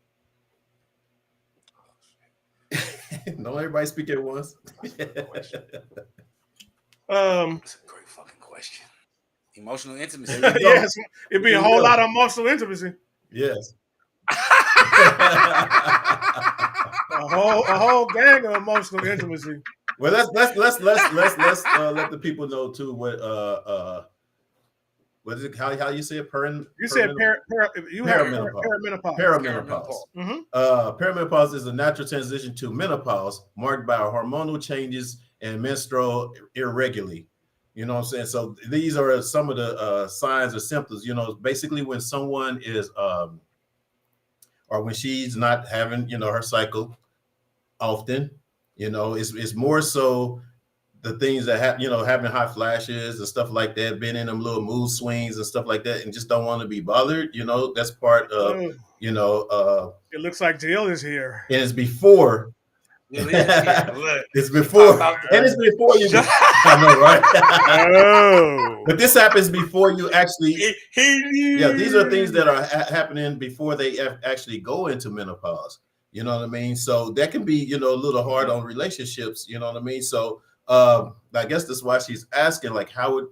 Don't everybody speak at once. That's a great fucking question. Emotional intimacy. Yes, it'd be a whole lot of emotional intimacy. Yes. a whole gang of emotional intimacy. Well, let's let the people know too what is it? How you say it? You said perimenopause. Mm-hmm. Perimenopause is a natural transition to menopause marked by hormonal changes and menstrual irregularity. You know what I'm saying? So these are some of the signs or symptoms. Basically when someone is or when she's not having her cycle often. It's more so the things that have, having hot flashes and stuff like that, being in them little mood swings and stuff like that, and just don't want to be bothered. That's part of, it looks like Jill is here. And it's before. It's before. And it's before you. I know, right? Oh. But this happens before you actually. Yeah, these are things that are happening before they actually go into menopause. You know what I mean? So that can be, a little hard on relationships. You know what I mean? So I guess that's why she's asking, like, how would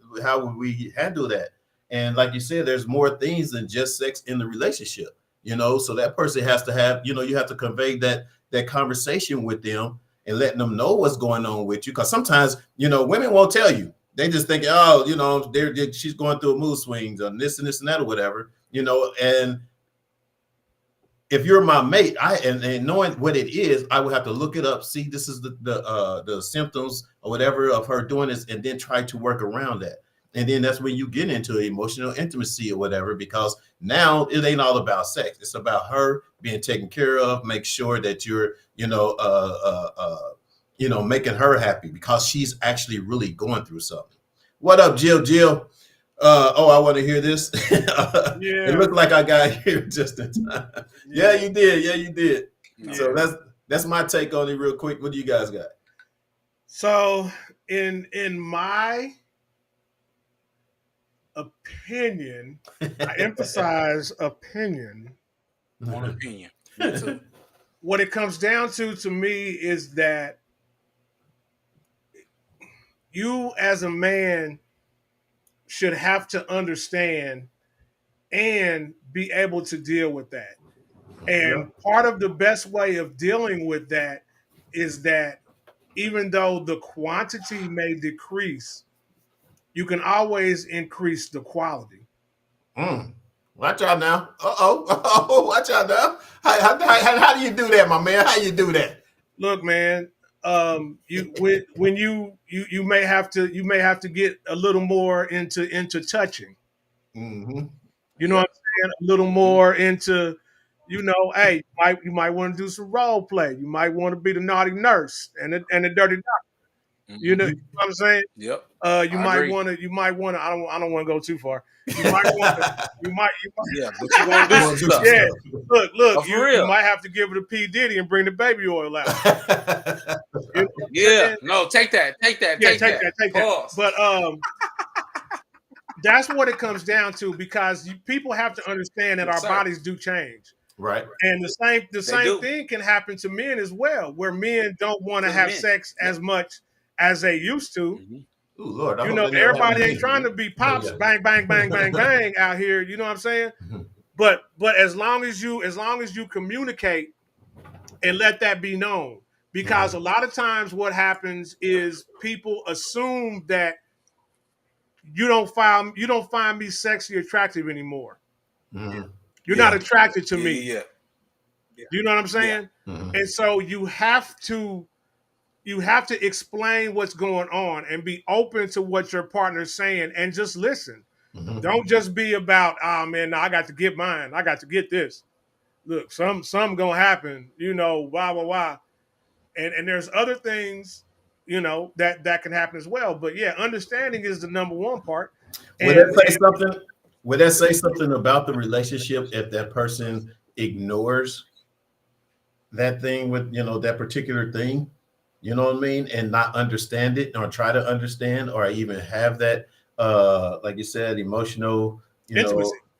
we handle that? And like you said, there's more things than just sex in the relationship. So that person has to have, you have to convey that conversation with them and letting them know what's going on with you. Because sometimes, women won't tell you. They just think, oh, she's going through a mood swings on this and this and that or whatever, and if you're my mate, and knowing what it is, I would have to look it up, see this is the symptoms or whatever of her doing this, and then try to work around that. And then that's when you get into emotional intimacy or whatever, because now it ain't all about sex. It's about her being taken care of, make sure that you're, making her happy because she's actually really going through something. What up, Jill? I want to hear this. Yeah. It looked like I got here just in time. Yeah, you did. Yeah. So that's my take on it real quick. What do you guys got? So in my opinion, I emphasize opinion. On opinion. What it comes down to me is that you as a man should have to understand and be able to deal with that. And part of the best way of dealing with that is that even though the quantity may decrease, you can always increase the quality. Watch out now. Watch out now. How do you do that, my man? How you do that? Look, man, when you may have to get a little more into touching. Mm-hmm. You know what I'm saying? A little more into, hey, you might want to do some role play. You might want to be the naughty nurse and the dirty doctor. You know what I'm saying? Yep. You might want to. I don't want to go too far. You might want to. Yeah, but you want to do some stuff. Yeah. Look. Oh, for real. You might have to give it a P Diddy and bring the baby oil out. Yeah. No, take that. Take that. Pause. But that's what it comes down to, because people have to understand that our bodies do change. Right. And the same thing can happen to men as well, where men don't want to have sex as much as they used to. Ooh, Lord, everybody ain't trying to be pops, bang, bang, bang, bang, bang out here. You know what I'm saying? But as long as you communicate and let that be known, because a lot of times what happens is people assume that you don't find me sexy attractive anymore. You're not attracted to me. Yeah. You know what I'm saying? And so you have to explain what's going on and be open to what your partner's saying and just listen. Don't just be about, oh man, no, I got to get mine. I got to get this. Look, something gonna happen, blah, blah, blah. And there's other things, that can happen as well. But yeah, understanding is the number one part. Would that say something about the relationship if that person ignores that thing with, that particular thing? You know what I mean? And not understand it, or try to understand, or even have that, like you said, emotional,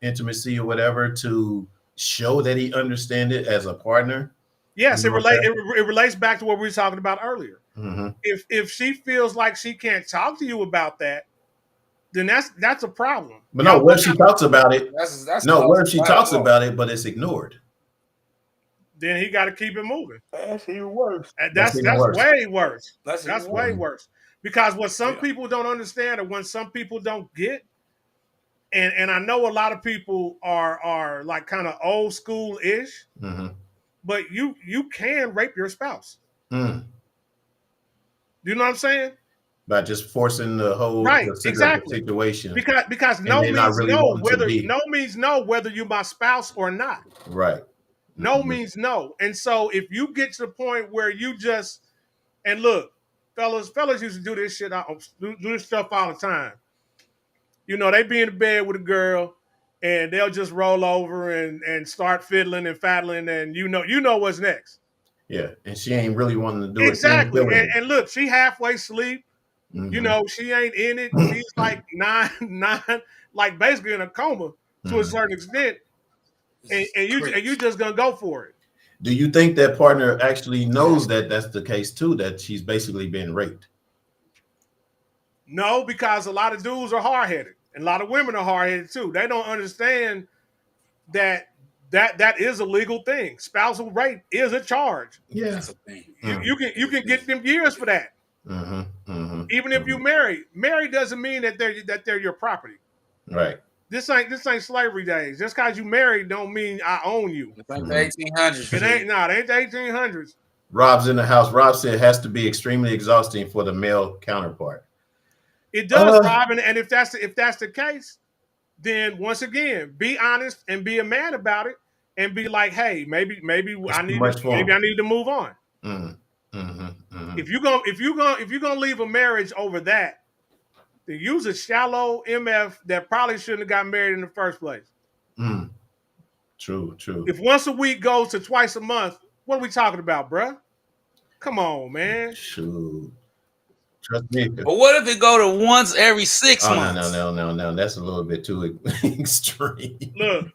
intimacy or whatever, to show that he understands it as a partner. Yes, it relates back to what we were talking about earlier. If she feels like she can't talk to you about that, then that's a problem. But no, what if she talks about it? What if she talks about it, but it's ignored? Then he got to keep it moving. That's even worse. That's way worse. That's way worse. Because what some people don't understand, or when some people don't get, and I know a lot of people are like kind of old school ish, but you can rape your spouse. Do you know what I'm saying? By just forcing the whole situation. Because no means no, means no whether you're my spouse or not. Right. No means no. And so if you get to the point where you just, and look, fellas used to do this shit, do this stuff all the time. They be in the bed with a girl and they'll just roll over and start fiddling and faddling, and you know what's next. Yeah, and she ain't really wanting to do it. Exactly. And look, she halfway asleep. She ain't in it. She's like nine, like basically in a coma to a certain extent. And you just gonna go for it. Do you think that partner actually knows that that's the case too, that she's basically been raped? No, because a lot of dudes are hard-headed, and a lot of women are hard-headed too. They don't understand that is a legal thing. Spousal rape is a charge. Yeah, that's a thing. You can get them years for that. Even if you marry doesn't mean that they're your property. Right. This ain't slavery days. Just because you married don't mean I own you. It's like the 1800s. It ain't the 1800s. Rob's in the house. Rob said it has to be extremely exhausting for the male counterpart. It does, Rob, and if that's the case, then once again, be honest and be a man about it, and be like, hey, maybe I need to move on. If you're gonna leave a marriage over that, then use a shallow MF that probably shouldn't have got married in the first place. True. If once a week goes to twice a month, what are we talking about, bruh? Come on, man. Shoot. Trust me. But what if it go to once every 6 months? No. That's a little bit too extreme. Look.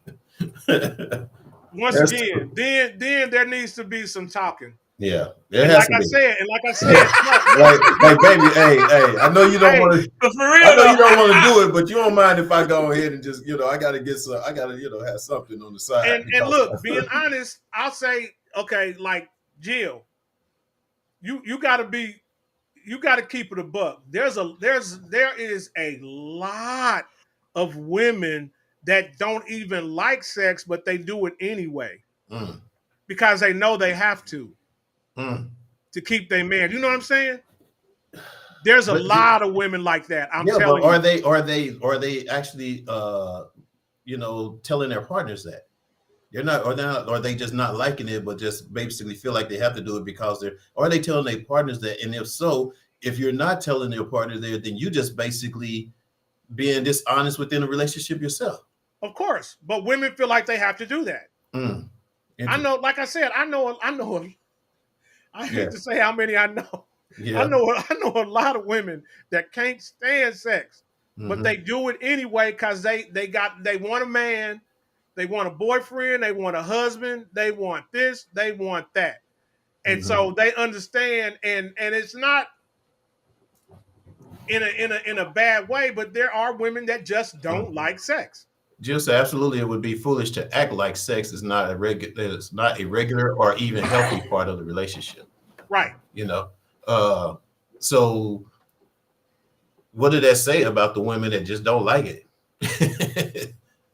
Once again, then there needs to be some talking. Yeah, it And has like to I be. said, no, Like, baby, hey, I know you don't want to. But for real, I know you don't want to do it, but you don't mind if I go ahead and just, I got to get some. I got to, have something on the side. and look, being honest, I'll say, okay, like Jill, you got to keep it a buck. There is a lot of women that don't even like sex, but they do it anyway because they know they have to keep their man. You know what I'm saying? There's a lot of women like that. I'm telling you. Are they actually telling their partners that they're not, or are they just not liking it, but just basically feel like they have to do it because are they telling their partners that? And if so, if you're not telling your partner there, then you just basically being dishonest within a relationship yourself. Of course, but women feel like they have to do that. I know, like I said, I know. I hate to say how many I know. Yeah. I know a lot of women that can't stand sex, but they do it anyway because they want a man, they want a boyfriend, they want a husband, they want this, they want that, and so they understand, and it's not in a bad way, but there are women that just don't like sex. Just absolutely, it would be foolish to act like sex is not a regular or even healthy part of the relationship. Right. So what did that say about the women that just don't like it?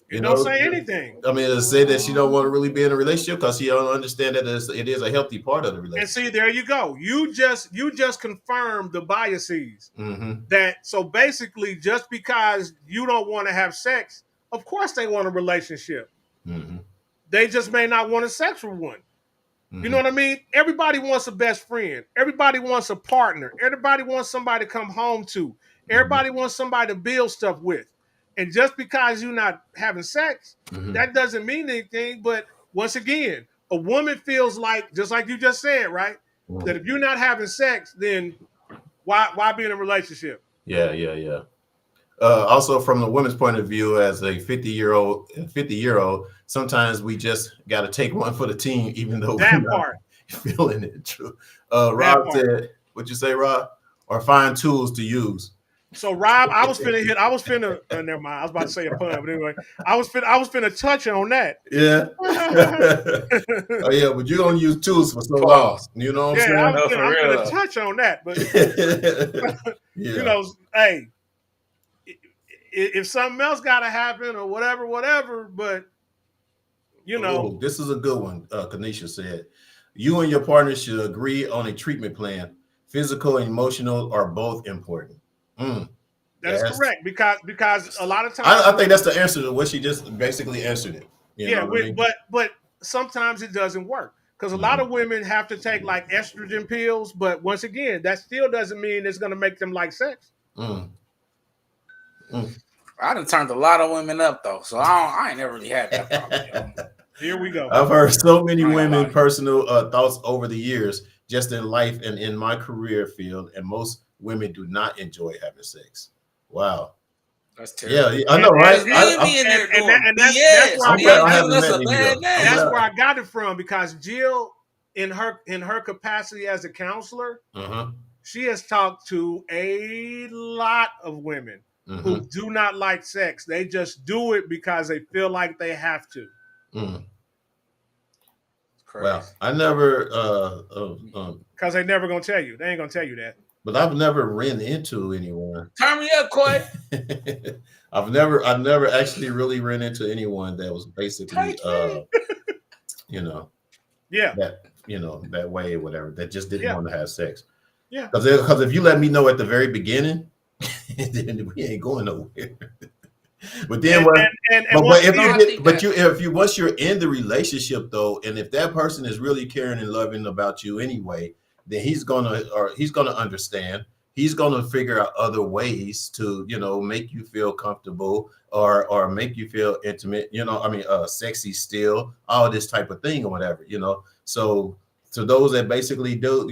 Don't say anything. I mean, it say that she don't want to really be in a relationship because she don't understand that it is a healthy part of the relationship. And see, there you go. You just confirmed the biases. So basically, just because you don't want to have sex, of course they want a relationship. They just may not want a sexual one. You know what I mean? Everybody wants a best friend. Everybody wants a partner. Everybody wants somebody to come home to. Everybody wants somebody to build stuff with. And just because you're not having sex, that doesn't mean anything. But once again, a woman feels like, just like you just said, right? That if you're not having sex, then why be in a relationship? Yeah. Also, from the women's point of view, as a 50-year-old, sometimes we just got to take one for the team, even though we're not feeling it. True. Rob said, "What'd you say, Rob? Or find tools to use." So, Rob, I was finna. Never mind. I was about to say a pun, but anyway, I was finna touch on that. Yeah. Oh yeah, but you're gonna use tools for so long. You know what I'm saying? I'm finna touch on that, but hey. If something else got to happen or whatever, but this is a good one. Kanisha said, you and your partner should agree on a treatment plan. Physical and emotional are both important. That is correct because a lot of times I think that's the answer to what she just basically answered it. But sometimes it doesn't work because a lot of women have to take like estrogen pills, but once again, that still doesn't mean it's going to make them like sex. I done turned a lot of women up though, so I ain't never really had that problem. Here we go. I've heard so many women personal thoughts over the years, just in life and in my career field, and most women do not enjoy having sex. Wow. That's terrible. Yeah, I know, right? That's where I got it from because Jill, in her capacity as a counselor, she has talked to a lot of women who do not like sex. They just do it because they feel like they have to. Well, I never because they never gonna tell you. They ain't gonna tell you that. But I've never ran into anyone. Turn me up, Coy. I've never actually really ran into anyone that was basically that way or whatever, that just didn't want to have sex. Yeah. Because if you let me know at the very beginning, then we ain't going nowhere. But then once you're in the relationship though, and if that person is really caring and loving about you anyway, then he's gonna understand. He's gonna figure out other ways to, make you feel comfortable or make you feel intimate, sexy still, all this type of thing or whatever, So those that basically do,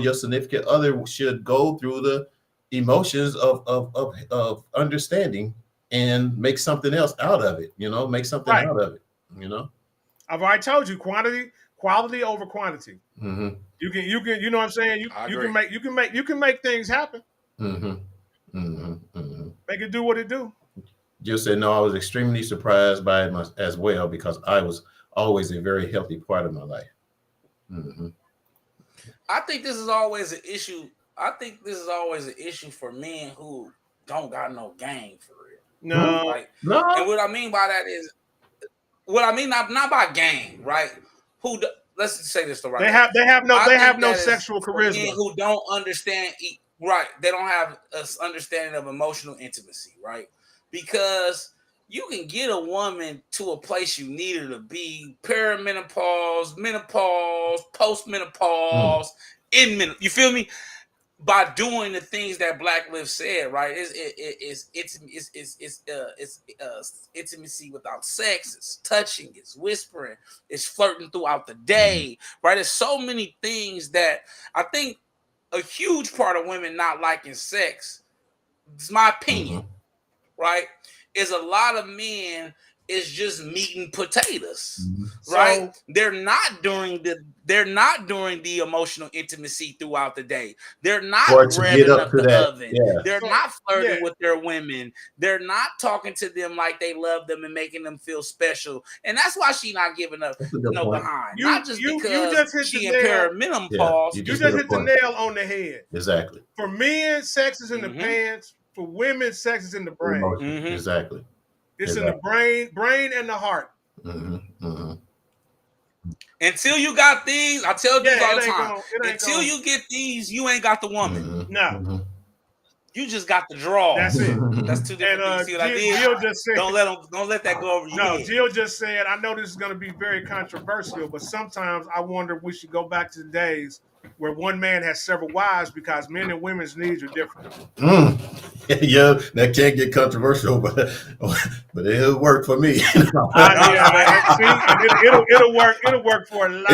your significant other should go through the emotions of understanding and make something else out of it, make something out of it, I've already told you quantity quality over quantity. Mm-hmm. You can, you know what I'm saying? You can make things happen. Mm-hmm. Mm-hmm. Mm-hmm. Make it do what it do. Jill said, no, I was extremely surprised by it as well, because I was always a very healthy part of my life. Mm-hmm. I think this is always an issue. I think this is always an issue for men who don't got no game for real. No. Like, No. and what I mean by that is, not by game, right? Let's just say this the right way. They have no sexual charisma. Men who don't understand, right? They don't have an understanding of emotional intimacy, right? Because you can get a woman to a place you need her to be, perimenopause, menopause, postmenopause, you feel me? By doing the things that Black Liv said, right? It's intimacy without sex, it's touching, it's whispering, it's flirting throughout the day, right? There's so many things that I think a huge part of women not liking sex, it's my opinion, right? Is a lot of men is just meat and potatoes, right? So, they're not doing the emotional intimacy throughout the day. They're not revving up the oven. Yeah. They're not flirting with their women. They're not talking to them like they love them and making them feel special. And that's why she not giving up no behind. Not just because she in perimenopause. You just hit the nail on the head. Exactly. For men, sex is in the pants. For women, sex is in the brain. Exactly. It's in the brain and the heart. Until you got these, I tell you all the time. Until you get these, you ain't got the woman. No. You just got the draw. That's it. That's two different things. See what I did? Jill just said, don't let that go over your head. Jill just said, I know this is going to be very controversial, but sometimes I wonder if we should go back to the days where one man has several wives, because men and women's needs are different. Yeah, that can't get controversial, but it'll work for me. It'll work. It'll work for a lot.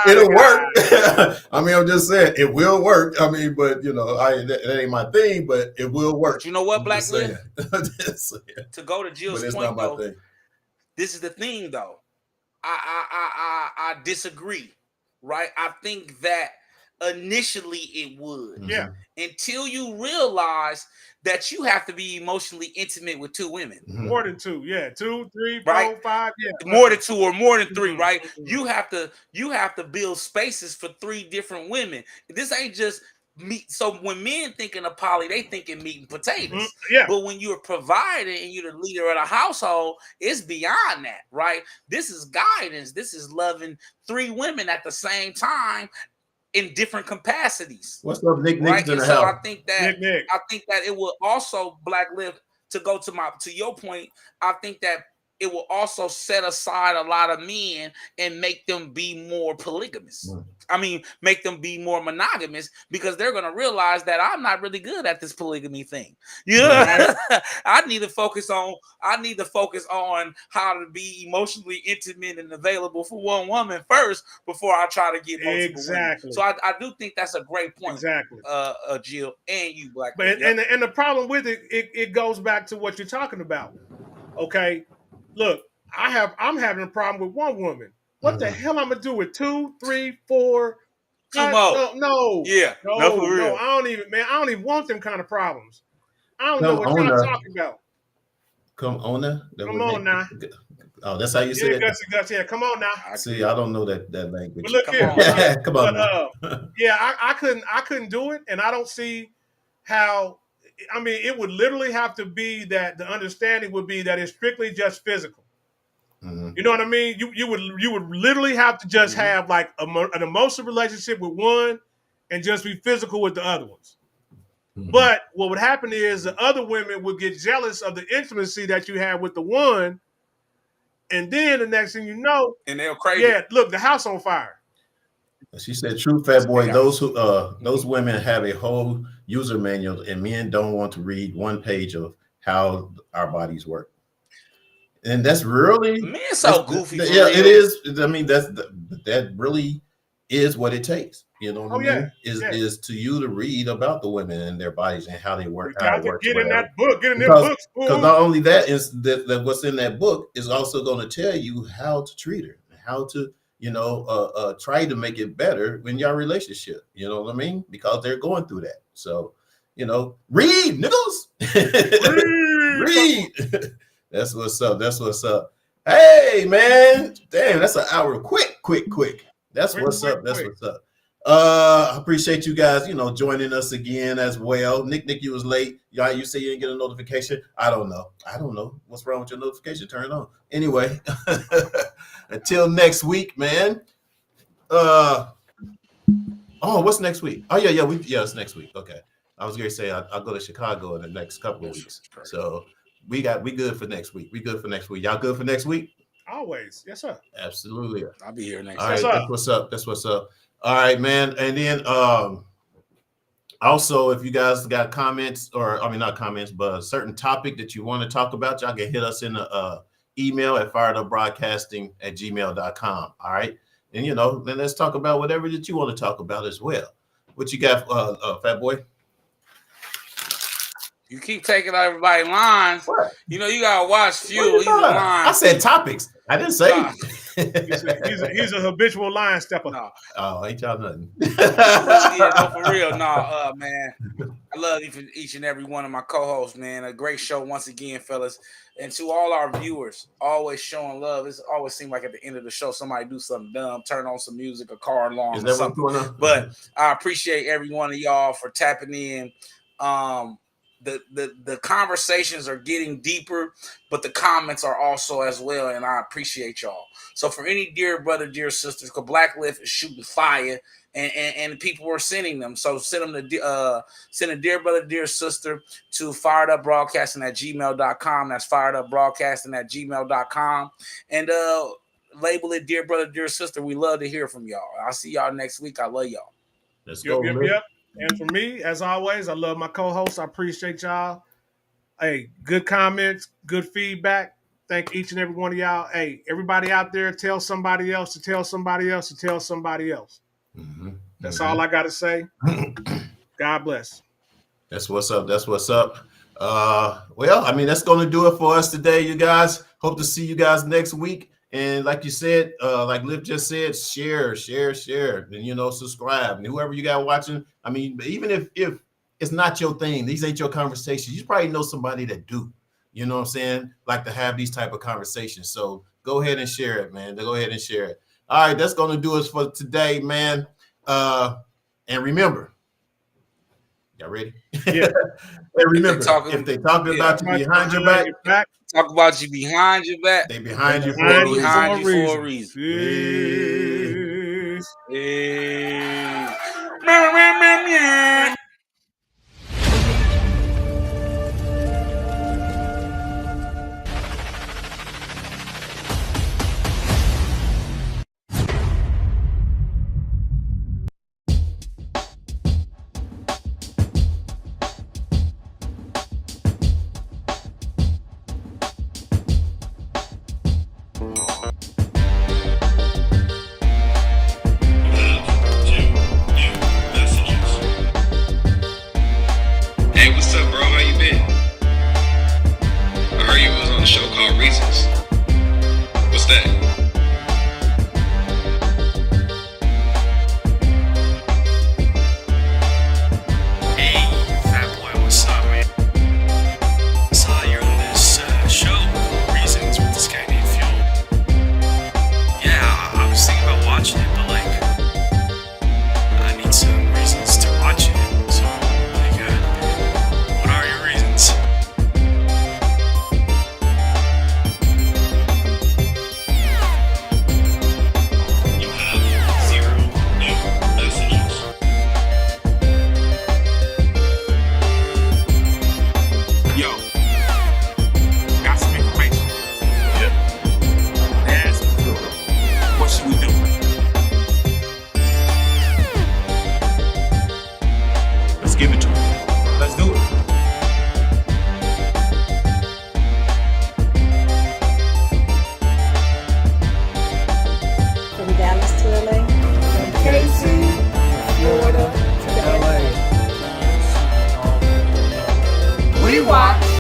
It'll work. I mean, I'm just saying it will work. I mean, but that ain't my thing, but it will work. But you know what, Black Liv? To go to Jill's point, though, this is the thing, though. I disagree. Right? I think that initially it would. Yeah. Until you realize that you have to be emotionally intimate with two women. More than two. Yeah. 2, 3, 4, 5. Yeah. More than two or more than three, right? You have to build spaces for three different women. This ain't just meat. So when men thinking of poly, they thinking meat and potatoes. Yeah. But when you're providing and you're the leader of the household, it's beyond that, right? This is guidance. This is loving three women at the same time in different capacities. What's up, Nick? Right? And so I think that it will also, Black Liv, to go to your point, I think that it will also set aside a lot of men and make them be more polygamous. I mean, make them be more monogamous, because they're going to realize that I'm not really good at this polygamy thing. I need to focus on how to be emotionally intimate and available for one woman first before I try to get multiple women. So I do think that's a great point. Exactly. Jill and you, Black. But and the problem with it goes back to what you're talking about. Okay. Look, I'm having a problem with one woman. What the hell I'm gonna do with 2, 3, 4? Two more. No. Yeah. No, for real. I don't even want them kind of problems. I don't know what y'all talking about. Come on now. Come on now. Oh, that's how you say it? Yeah, come on now. See, I don't know that language. But look here. Come on. I couldn't do it, and I don't see how. I mean, it would literally have to be that the understanding would be that it's strictly just physical. You know what I mean? You would literally have to just have like an emotional relationship with one and just be physical with the other ones. But what would happen is the other women would get jealous of the intimacy that you have with the one, and then the next thing you know, and they'll crazy. Yeah, look, the house on fire. She said, "True, fat boy. Those women have a whole user manual, and men don't want to read one page of how our bodies work." And that's really goofy. Yeah, it is. I mean, that really is what it takes. You know what I mean? Is to you to read about the women and their bodies and how they work. Get in that book. Get in them books. Because not only that is that what's in that book is also going to tell you how to treat her, how to try to make it better in your relationship. You know what I mean? Because they're going through that. So, read, niggas. Read. That's what's up. That's what's up. Hey, man. Damn, that's an hour. Quick. That's what's up. That's what's up. I appreciate you guys, joining us again as well. Nick, you was late. Y'all, you say you didn't get a notification. I don't know. What's wrong with your notification? Turn it on. Anyway, until next week, man. What's next week? Oh, yeah, it's next week. Okay. I was going to say I'll go to Chicago in the next couple of weeks. So we good for next week. We good for next week. Y'all good for next week? Always. Yes, sir. Absolutely. I'll be here next week. All right, that's what's up. All right, man. And then also, if you guys got comments, not comments, but a certain topic that you want to talk about, y'all can hit us in the email at firedupbroadcasting@gmail.com. All right. And, then let's talk about whatever that you want to talk about as well. What you got, Fat Boy? You keep taking out everybody's lines. What? You gotta watch Fuel. He's a line. I said topics. I didn't say. He's a habitual line stepper. No. Oh, ain't y'all nothing. For real. No, man. I love each and every one of my co-hosts, man. A great show once again, fellas. And to all our viewers, always showing love. It's always seemed like at the end of the show, somebody do something dumb, turn on some music, a car alarm, or something. But I appreciate every one of y'all for tapping in. The conversations are getting deeper, but the comments are also as well, and I appreciate y'all. So for any dear brother, dear sisters, because Black Lift is shooting fire, and people are sending them. So send them to send a dear brother, dear sister to firedupbroadcasting@gmail.com. That's firedupbroadcasting@gmail.com, and label it dear brother, dear sister. We love to hear from y'all. I'll see y'all next week. I love y'all. Let's go. Yep. And for me, as always, I love my co-hosts. I appreciate y'all. Hey, good comments, good feedback. Thank each and every one of y'all. Hey, everybody out there, tell somebody else to tell somebody else to tell somebody else. That's all I got to say. God bless. That's what's up. That's going to do it for us today, you guys. Hope to see you guys next week. And like you said, like Liv just said, share, and, subscribe. And whoever you got watching, even if it's not your thing, these ain't your conversations, you probably know somebody that do, you know what I'm saying? Like to have these type of conversations. So go ahead and share it, man. Go ahead and share it. All right, that's going to do us for today, man. And remember, y'all ready? Yeah. And remember, if they talk about you behind your back, talk about you behind your back, they behind you for a reason. Peace.